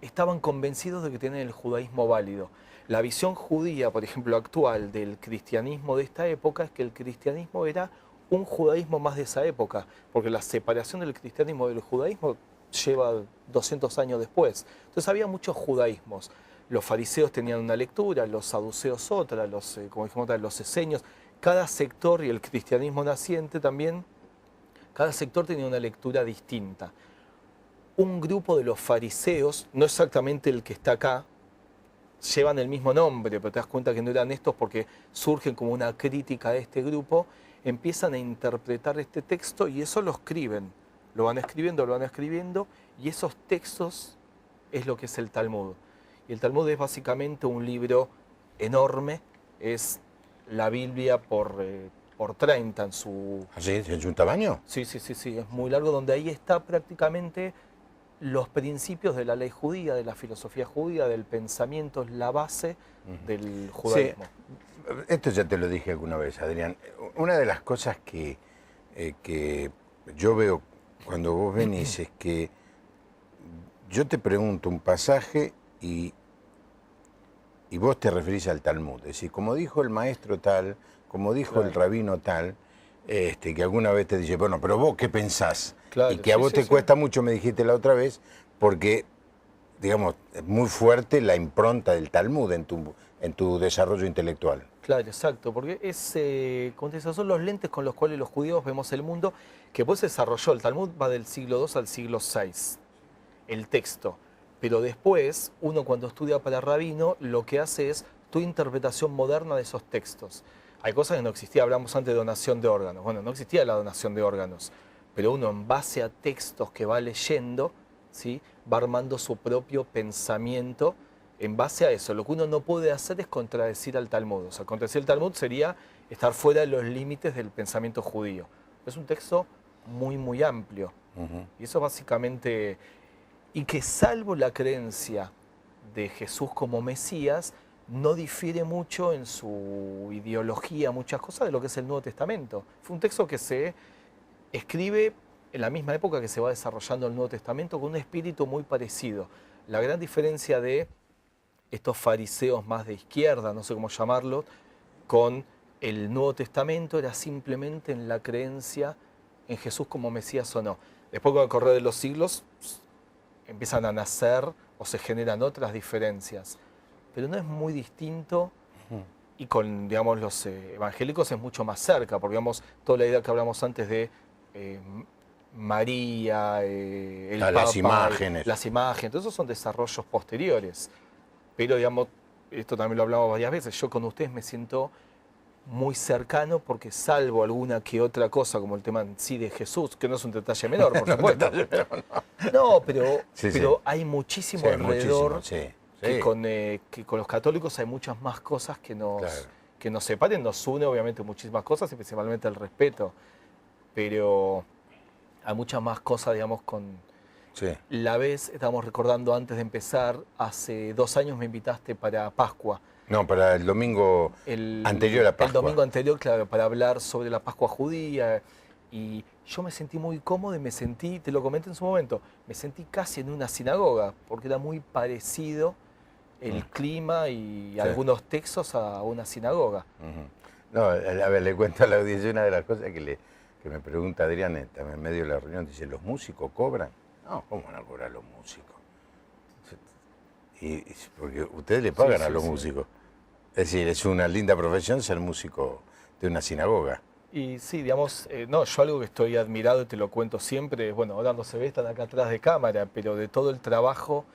estaban convencidos de que tenían el judaísmo válido. La visión judía, por ejemplo, actual del cristianismo de esta época es que el cristianismo era un judaísmo más de esa época, porque la separación del cristianismo del judaísmo lleva 200 años después. Entonces había muchos judaísmos. Los fariseos tenían una lectura, los saduceos otra, como dijimos, los esenios. Cada sector, y el cristianismo naciente también, cada sector tenía una lectura distinta. Un grupo de los fariseos, no exactamente el que está acá, llevan el mismo nombre, pero te das cuenta que no eran estos porque surgen como una crítica a este grupo, empiezan a interpretar este texto y eso lo escriben. Lo van escribiendo, y esos textos es lo que es el Talmud. Y el Talmud es básicamente un libro enorme, es la Biblia por 30 en su... ¿Así? ¿En un tamaño? Sí, es muy largo, donde ahí está prácticamente los principios de la ley judía, de la filosofía judía, del pensamiento, es la base del judaísmo. Sí, esto ya te lo dije alguna vez, Adrián. Una de las cosas que yo veo cuando vos venís es que yo te pregunto un pasaje y vos te referís al Talmud. Es decir, como dijo el maestro tal, como dijo el rabino tal, que alguna vez te dice, bueno, pero vos qué pensás, Claro, y que a vos te cuesta mucho, me dijiste la otra vez, porque, digamos, es muy fuerte la impronta del Talmud en tu desarrollo intelectual. Claro, exacto, porque como te decía, son los lentes con los cuales los judíos vemos el mundo, que después se desarrolló. El Talmud va del siglo II al siglo VI, el texto. Pero después, uno cuando estudia para rabino, lo que hace es tu interpretación moderna de esos textos. Hay cosas que no existía, hablamos antes de donación de órganos. Bueno, no existía la donación de órganos, pero uno en base a textos que va leyendo, ¿sí?, va armando su propio pensamiento en base a eso. Lo que uno no puede hacer es contradecir al Talmud. O sea, contradecir al Talmud sería estar fuera de los límites del pensamiento judío. Es un texto muy, muy amplio. Y eso básicamente... Y que salvo la creencia de Jesús como Mesías, no difiere mucho en su ideología, muchas cosas de lo que es el Nuevo Testamento. Fue un texto que se escribe en la misma época que se va desarrollando el Nuevo Testamento con un espíritu muy parecido. La gran diferencia de estos fariseos más de izquierda, no sé cómo llamarlo, con el Nuevo Testamento era simplemente en la creencia en Jesús como Mesías o no. Después, con el correr de los siglos, empiezan a nacer o se generan otras diferencias. Pero no es muy distinto, y con, digamos, los evangélicos es mucho más cerca, porque, digamos, toda la idea que hablamos antes de María, el Papa, las imágenes. Las imágenes, todos esos son desarrollos posteriores. Pero, digamos, esto también lo hablamos varias veces, yo con ustedes me siento muy cercano porque salvo alguna que otra cosa, como el tema en sí de Jesús, que no es un detalle menor, por supuesto. No, pero hay muchísimo alrededor. Que con los católicos hay muchas más cosas que nos separan, nos une obviamente muchísimas cosas, y principalmente el respeto, pero hay muchas más cosas, digamos, la vez, estamos recordando antes de empezar, hace 2 años me invitaste para Pascua. No, para el domingo anterior a Pascua. El domingo anterior, claro, para hablar sobre la Pascua judía. Y yo me sentí muy cómodo y te lo comenté en su momento, me sentí casi en una sinagoga, porque era muy parecido el clima y algunos textos a una sinagoga. No, a ver, le cuento a la audiencia una de las cosas que me pregunta Adrián en medio de la reunión. Dice, ¿los músicos cobran? No, ¿cómo van a cobrar los músicos? Porque ustedes le pagan a los músicos. Es decir, es una linda profesión ser músico de una sinagoga. Y sí, digamos, yo algo que estoy admirado y te lo cuento siempre, bueno, ahora no se ve, están acá atrás de cámara, pero de todo el trabajo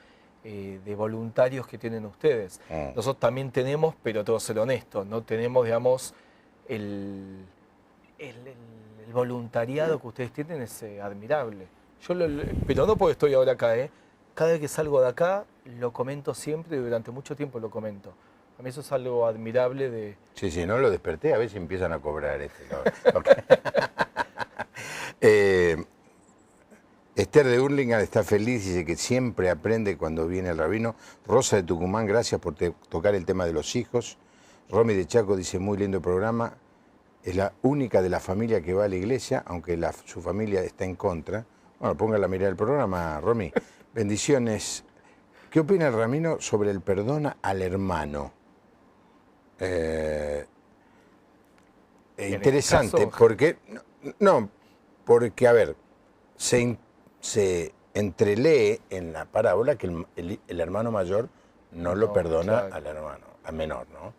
de voluntarios que tienen ustedes. Nosotros también tenemos, pero tengo que ser honesto, no tenemos, digamos, el voluntariado que ustedes tienen es admirable. Pero no porque estoy ahora acá, cada vez que salgo de acá lo comento siempre y durante mucho tiempo lo comento. A mí eso es algo admirable de... Sí, no lo desperté, a veces empiezan a cobrar. Esther de Hurlingham está feliz, dice que siempre aprende cuando viene el rabino. Rosa de Tucumán, gracias por tocar el tema de los hijos. Romy de Chaco dice, muy lindo programa. Es la única de la familia que va a la iglesia, aunque su familia está en contra. Bueno, póngala a mirar el programa, Romy. Bendiciones. ¿Qué opina el rabino sobre el perdón al hermano? Interesante, porque... No, porque, a ver, se entrelee en la parábola que el hermano mayor no lo perdona al hermano, al menor, ¿no?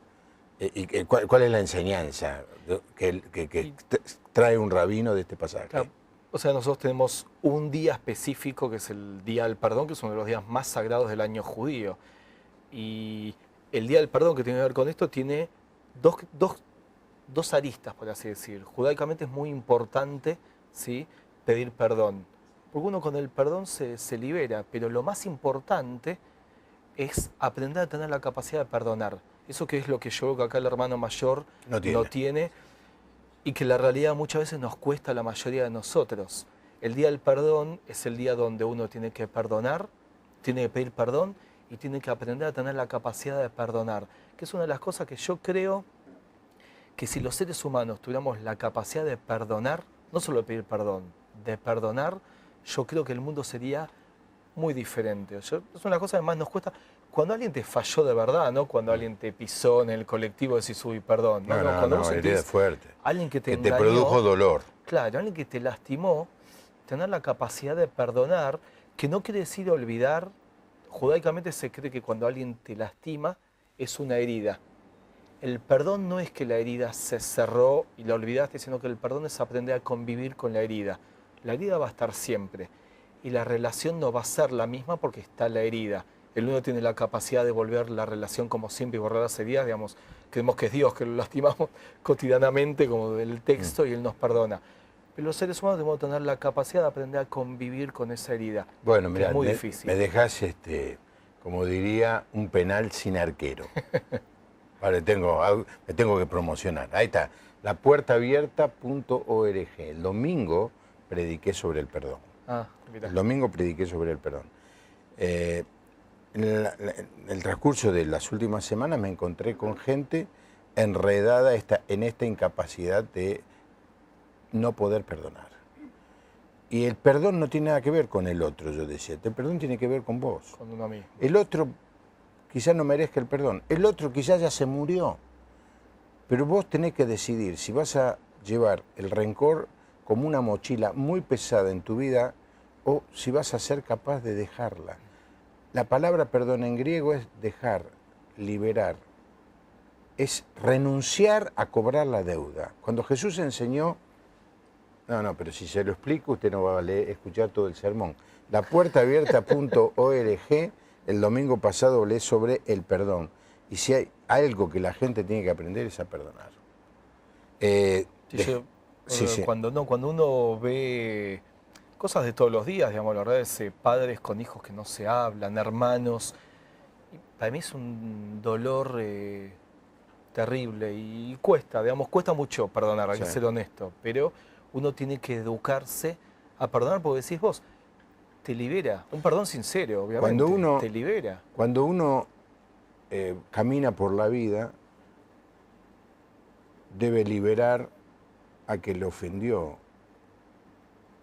¿Y cuál es la enseñanza que trae un rabino de este pasaje? Claro. O sea, nosotros tenemos un día específico que es el Día del Perdón, que es uno de los días más sagrados del año judío. Y el Día del Perdón, que tiene que ver con esto, tiene dos aristas, por así decir. Judaicamente es muy importante, ¿sí?, pedir perdón. Porque uno con el perdón se libera, pero lo más importante es aprender a tener la capacidad de perdonar. Eso que es lo que yo veo que acá el hermano mayor no tiene y que la realidad muchas veces nos cuesta a la mayoría de nosotros. El Día del Perdón es el día donde uno tiene que perdonar, tiene que pedir perdón y tiene que aprender a tener la capacidad de perdonar, que es una de las cosas que yo creo que si los seres humanos tuviéramos la capacidad de perdonar, no solo de pedir perdón, de perdonar, yo creo que el mundo sería muy diferente. Es una cosa que más nos cuesta. Cuando alguien te falló de verdad, ¿no? Cuando alguien te pisó en el colectivo, decís, uy, perdón. No, herida fuerte. Alguien que te engañó, produjo dolor. Claro, alguien que te lastimó, tener la capacidad de perdonar, que no quiere decir olvidar. Judaicamente se cree que cuando alguien te lastima es una herida. El perdón no es que la herida se cerró y la olvidaste, sino que el perdón es aprender a convivir con la herida. La herida va a estar siempre y la relación no va a ser la misma porque está la herida. El uno tiene la capacidad de volver la relación como siempre y borrar las heridas, digamos, creemos que es Dios que lo lastimamos cotidianamente como del texto y Él nos perdona. Pero los seres humanos debemos tener la capacidad de aprender a convivir con esa herida. Bueno, mira, es muy difícil. Me dejás, como diría, un penal sin arquero. Vale, me tengo que promocionar. Ahí está, lapuertaabierta.org. El domingo prediqué sobre el perdón. El domingo prediqué sobre el perdón. En el transcurso de las últimas semanas me encontré con gente enredada en esta incapacidad de no poder perdonar. Y el perdón no tiene nada que ver con el otro, yo decía. El perdón tiene que ver con vos. Con uno mismo. El otro quizás no merezca el perdón. El otro quizás ya se murió. Pero vos tenés que decidir si vas a llevar el rencor como una mochila muy pesada en tu vida o si vas a ser capaz de dejarla. La palabra perdón en griego es dejar, liberar. Es renunciar a cobrar la deuda. Cuando Jesús enseñó... No, pero si se lo explico, usted no va a escuchar todo el sermón. Lapuertaabierta.org, el domingo pasado hablé sobre el perdón. Y si hay algo que la gente tiene que aprender es a perdonar. Cuando uno ve cosas de todos los días, digamos, la verdad es padres con hijos que no se hablan, hermanos, para mí es un dolor terrible y cuesta mucho perdonar, hay que ser honesto, pero uno tiene que educarse a perdonar porque decís vos, te libera, un perdón sincero, obviamente, te libera. Cuando uno camina por la vida, debe liberar a que le ofendió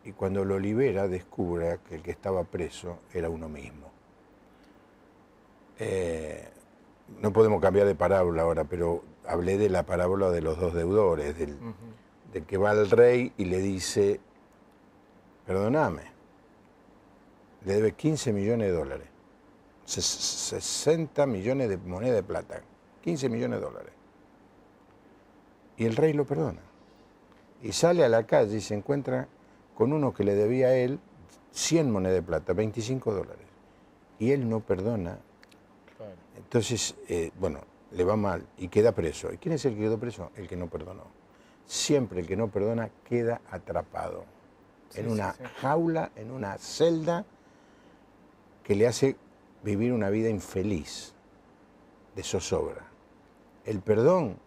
y cuando lo libera descubra que el que estaba preso era uno mismo. No podemos cambiar de parábola ahora, pero hablé de la parábola de los dos deudores, del que va al rey y le dice, perdóname, le debe 15 millones de dólares, 60 millones de moneda de plata, 15 millones de dólares. Y el rey lo perdona. Y sale a la calle y se encuentra con uno que le debía a él 100 monedas de plata, 25 dólares. Y él no perdona. Claro. Entonces, le va mal y queda preso. ¿Y quién es el que quedó preso? El que no perdonó. Siempre el que no perdona queda atrapado en una jaula, en una celda que le hace vivir una vida infeliz, de zozobra. El perdón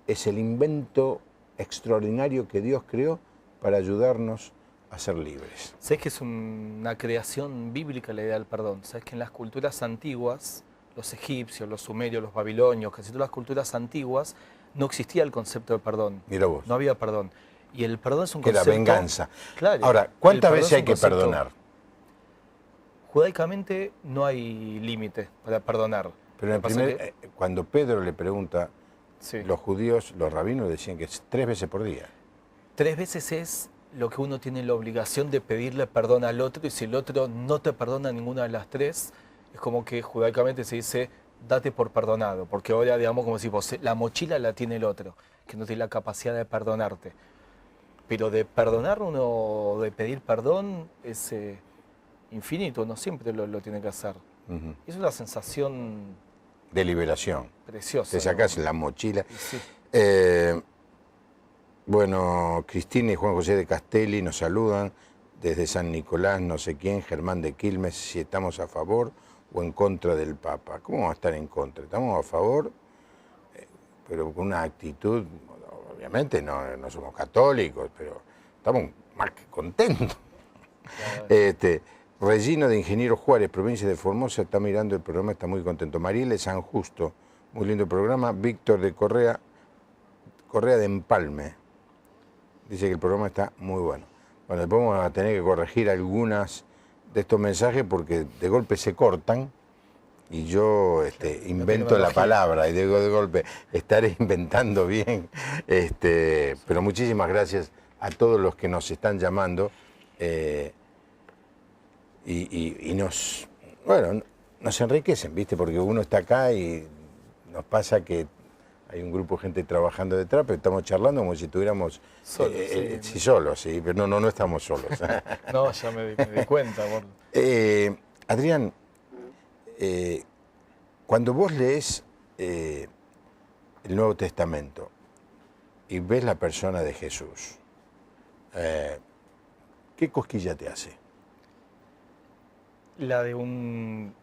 es el invento extraordinario que Dios creó para ayudarnos a ser libres. ¿Sabes que es una creación bíblica la idea del perdón? ¿Sabes que en las culturas antiguas, los egipcios, los sumerios, los babilonios, casi todas las culturas antiguas, no existía el concepto de perdón? Mira vos. No había perdón. Y el perdón es un Que era concepto... venganza. Claro. Ahora, ¿cuántas el perdón veces es hay un que concepto- perdonar? Judaicamente no hay límite para perdonar. Pero Lo que pasa cuando Pedro le pregunta, sí. los judíos, los rabinos decían que es 3 veces por día. 3 veces es lo que uno tiene la obligación de pedirle perdón al otro, y si el otro no te perdona ninguna de las 3, es como que judaicamente se dice, date por perdonado, porque ahora, digamos, como si vos, la mochila la tiene el otro, que no tiene la capacidad de perdonarte. Pero de perdonar uno, de pedir perdón, es infinito, uno siempre lo tiene que hacer. Ujú. Es una sensación De liberación. preciosa. Te sacás ¿no? la mochila. Y sí. Bueno, Cristina y Juan José de Castelli nos saludan desde San Nicolás, no sé quién, Germán de Quilmes, si estamos a favor o en contra del Papa. ¿Cómo vamos a estar en contra? Estamos a favor, pero con una actitud, obviamente no somos católicos, pero estamos más que contentos. Regino de Ingeniero Juárez, provincia de Formosa, está mirando el programa, está muy contento. Mariel de San Justo, muy lindo programa. Víctor de Correa de Empalme, dice que el programa está muy bueno. Bueno, después vamos a tener que corregir algunas de estos mensajes porque de golpe se cortan y yo invento la palabra y de golpe estaré inventando bien. Pero muchísimas gracias a todos los que nos están llamando y nos enriquecen, ¿viste? Porque uno está acá y nos pasa que hay un grupo de gente trabajando detrás, pero estamos charlando como si estuviéramos solos, sí, pero no estamos solos. No, ya me di cuenta. Adrián, cuando vos lees el Nuevo Testamento y ves la persona de Jesús, ¿qué cosquilla te hace? La de un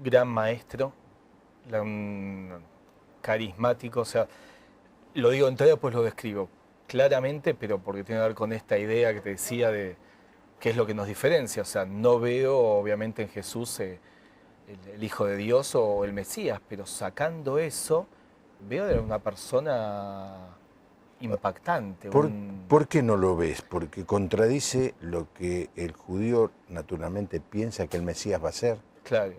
gran maestro, un carismático, o sea, lo digo entero, pues lo describo claramente, pero porque tiene que ver con esta idea que te decía de qué es lo que nos diferencia. O sea, no veo obviamente en Jesús el Hijo de Dios o el Mesías, pero sacando eso, veo de una persona impactante. ¿Por qué no lo ves? Porque contradice lo que el judío naturalmente piensa que el Mesías va a ser. Claro.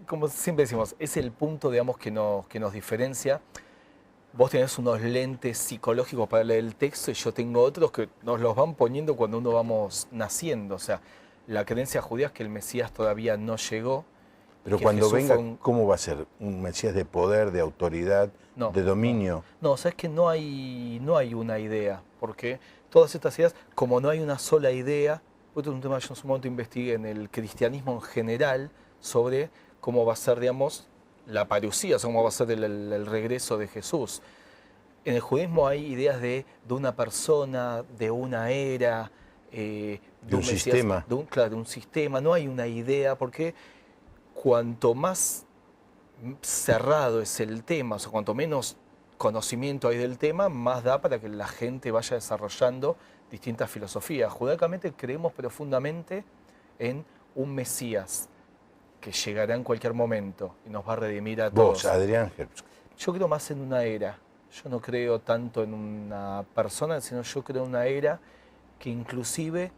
Como siempre decimos, es el punto, digamos, que nos diferencia. Vos tenés unos lentes psicológicos para leer el texto y yo tengo otros que nos los van poniendo cuando uno vamos naciendo. O sea, la creencia judía es que el Mesías todavía no llegó. Pero cuando venga, ¿cómo va a ser? ¿Un Mesías de poder, de autoridad, de dominio? No, sabes que no hay una idea, porque todas estas ideas, como no hay una sola idea, otro es un tema que yo en su momento investigué en el cristianismo en general, sobre cómo va a ser, digamos, la parucía, o sea, cómo va a ser el regreso de Jesús. En el judaísmo hay ideas de una persona, de una era, de un Mesías, sistema. de un sistema. No hay una idea, porque cuanto más cerrado es el tema, o sea, cuanto menos conocimiento hay del tema, más da para que la gente vaya desarrollando distintas filosofías. Judaicamente creemos profundamente en un Mesías que llegará en cualquier momento y nos va a redimir a todos. Vos, Adrián. Yo creo más en una era. Yo no creo tanto en una persona, sino yo creo en una era que inclusive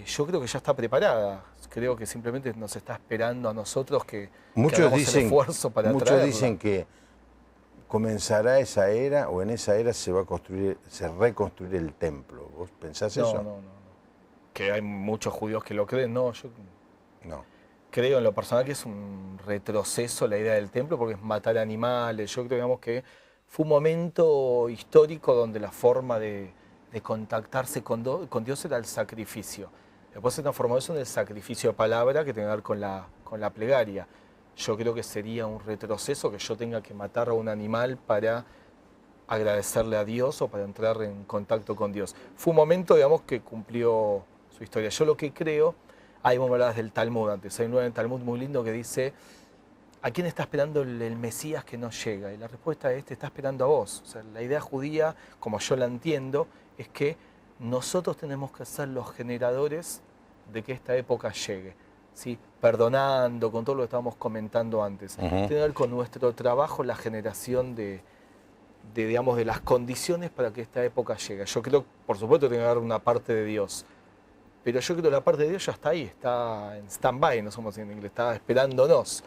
yo creo que ya está preparada. Creo que simplemente nos está esperando a nosotros que hagamos el esfuerzo para muchos traerla. dicen que comenzará esa era o en esa era se reconstruir el templo. ¿Vos pensás eso? No. Que hay muchos judíos que lo creen. No, yo no. Creo en lo personal que es un retroceso la idea del templo porque es matar animales. Yo creo, digamos, que fue un momento histórico donde la forma de contactarse con Dios era el sacrificio. Después se transformó eso en el sacrificio de palabra que tiene que ver con la plegaria. Yo creo que sería un retroceso que yo tenga que matar a un animal para agradecerle a Dios o para entrar en contacto con Dios. Fue un momento, digamos, que cumplió su historia. Yo lo que creo, ahí vos me hablabas del Talmud antes, hay un lugar en el Talmud muy lindo que dice, ¿a quién está esperando el Mesías que no llega? Y la respuesta es, te está esperando a vos. O sea, la idea judía, como yo la entiendo, es que nosotros tenemos que ser los generadores de que esta época llegue, ¿sí? Perdonando, con todo lo que estábamos comentando antes. Tiene que ver con nuestro trabajo, la generación digamos, de las condiciones para que esta época llegue. Yo creo, por supuesto, tiene que haber una parte de Dios, pero yo creo que la parte de Dios ya está ahí, está en stand-by, no somos en inglés, está esperándonos.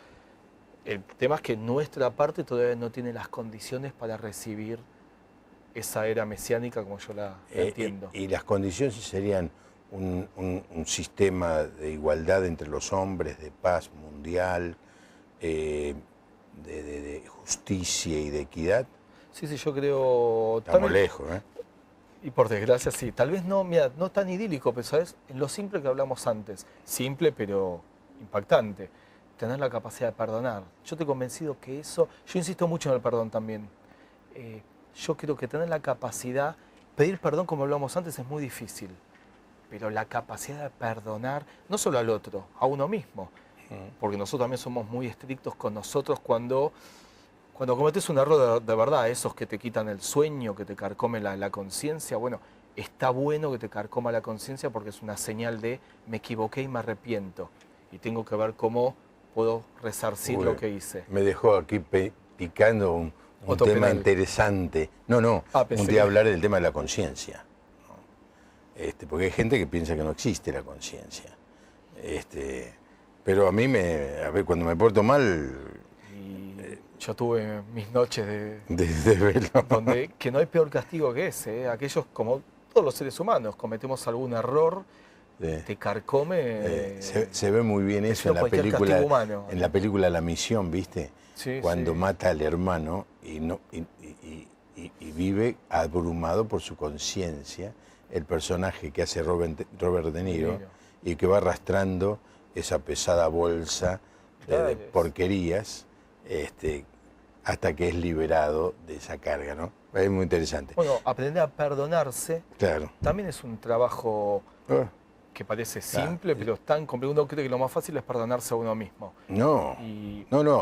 El tema es que nuestra parte todavía no tiene las condiciones para recibir esa era mesiánica como yo la entiendo. Y las condiciones serían un sistema de igualdad entre los hombres, de paz mundial, de justicia y de equidad. Sí, yo creo... Estamos también, lejos, ¿eh? Y por desgracia sí, tal vez no, mira, no tan idílico, pero ¿sabes? En lo simple que hablamos antes, simple pero impactante, tener la capacidad de perdonar. Yo estoy convencido que eso, yo insisto mucho en el perdón también. Yo creo que tener la capacidad, pedir perdón como hablamos antes es muy difícil, pero la capacidad de perdonar, no solo al otro, a uno mismo, porque nosotros también somos muy estrictos con nosotros cuando cometes un error de verdad, esos que te quitan el sueño, que te carcomen la conciencia, bueno, está bueno que te carcoma la conciencia porque es una señal de me equivoqué y me arrepiento, y tengo que ver cómo puedo resarcir lo que hice. Me dejó aquí picando un tema penal interesante. Un día hablar del tema de la conciencia. Porque hay gente que piensa que no existe la conciencia. Pero a mí, cuando me porto mal... Yo tuve mis noches de velo. Donde que no hay peor castigo que ese. Aquellos, como todos los seres humanos, cometemos algún error, te carcome. Se ve muy bien eso en la película La Misión, ¿viste? Sí, cuando mata al hermano y vive abrumado por su conciencia, el personaje que hace Robert De Niro y que va arrastrando esa pesada bolsa de porquerías hasta que es liberado de esa carga, ¿no? Es muy interesante. Bueno, aprender a perdonarse también es un trabajo que parece simple, pero es tan complejo. Uno cree que lo más fácil es perdonarse a uno mismo. No.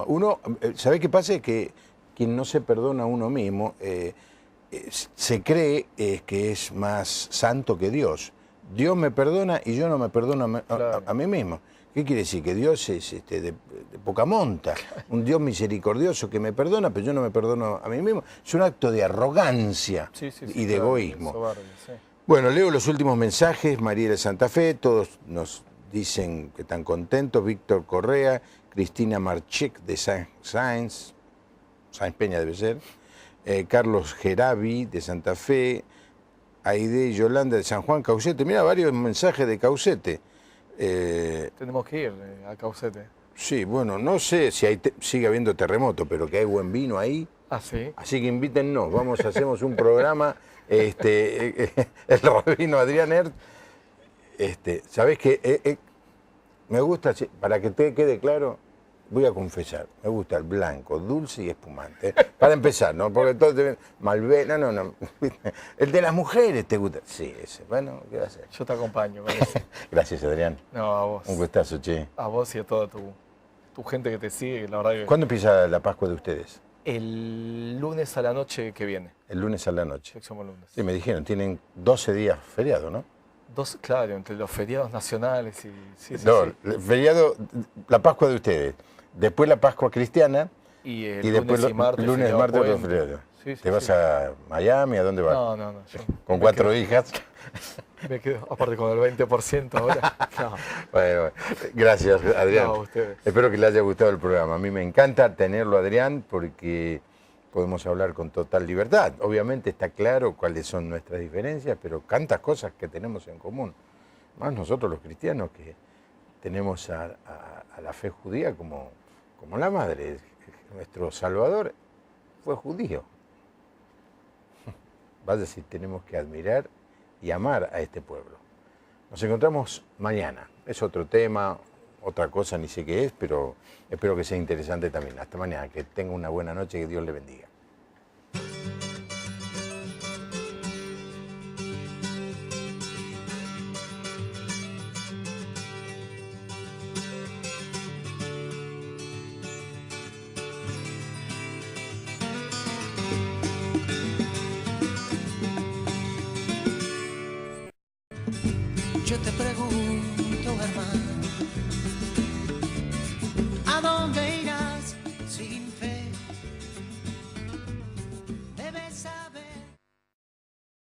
Uno, ¿sabe qué pasa? Es que quien no se perdona a uno mismo se cree que es más santo que Dios. Dios me perdona y yo no me perdono a mí mismo. ¿Qué quiere decir? Que Dios es de poca monta, un Dios misericordioso que me perdona, pero yo no me perdono a mí mismo. Es un acto de arrogancia y de egoísmo. Soberbia, Bueno, leo los últimos mensajes. María de Santa Fe, todos dicen que están contentos. Víctor Correa, Cristina Marchek de Sáenz Peña debe ser, Carlos Gerabi de Santa Fe, Aide Yolanda de San Juan, Caucete. Mira, varios mensajes de Caucete. Tenemos que ir a Caucete. Sí, bueno, no sé si sigue habiendo terremoto, pero que hay buen vino ahí. Ah, sí. Así que invítennos, hacemos un programa. El rabino Adrián Ert, ¿sabés qué? Me gusta, para que te quede claro, voy a confesar, me gusta el blanco, dulce y espumante. Para empezar, ¿no? Porque todos te ven, Malbec, no. El de las mujeres te gusta. Sí, ese. Bueno, ¿qué va a hacer? Yo te acompaño. Gracias, Adrián. No, a vos. Un gustazo, che. A vos y a toda tu gente que te sigue, la verdad que... ¿Cuándo empieza la Pascua de ustedes? El lunes a la noche que viene. El lunes a la noche. Próximo lunes. Sí, me dijeron, tienen 12 días feriado, ¿no? Claro, entre los feriados nacionales y... Sí, feriado, la Pascua de ustedes. Después la Pascua cristiana y después lunes y martes, lunes, martes los feriados. ¿Te vas a Miami? ¿A dónde vas? No. ¿Con 4 hijas? Me quedo, aparte con el 20% ahora. No. Bueno, gracias, Adrián. No, a ustedes. Espero que les haya gustado el programa. A mí me encanta tenerlo, Adrián, porque podemos hablar con total libertad. Obviamente está claro cuáles son nuestras diferencias, pero tantas cosas que tenemos en común. Más nosotros los cristianos que tenemos a la fe judía como la madre. Nuestro Salvador fue judío. Vaya si tenemos que admirar y amar a este pueblo. Nos encontramos mañana. Es otro tema, otra cosa, ni sé qué es, pero espero que sea interesante también. Hasta mañana. Que tenga una buena noche y que Dios le bendiga. Yo te pregunto, hermano, ¿a dónde irás sin fe? Debes saber.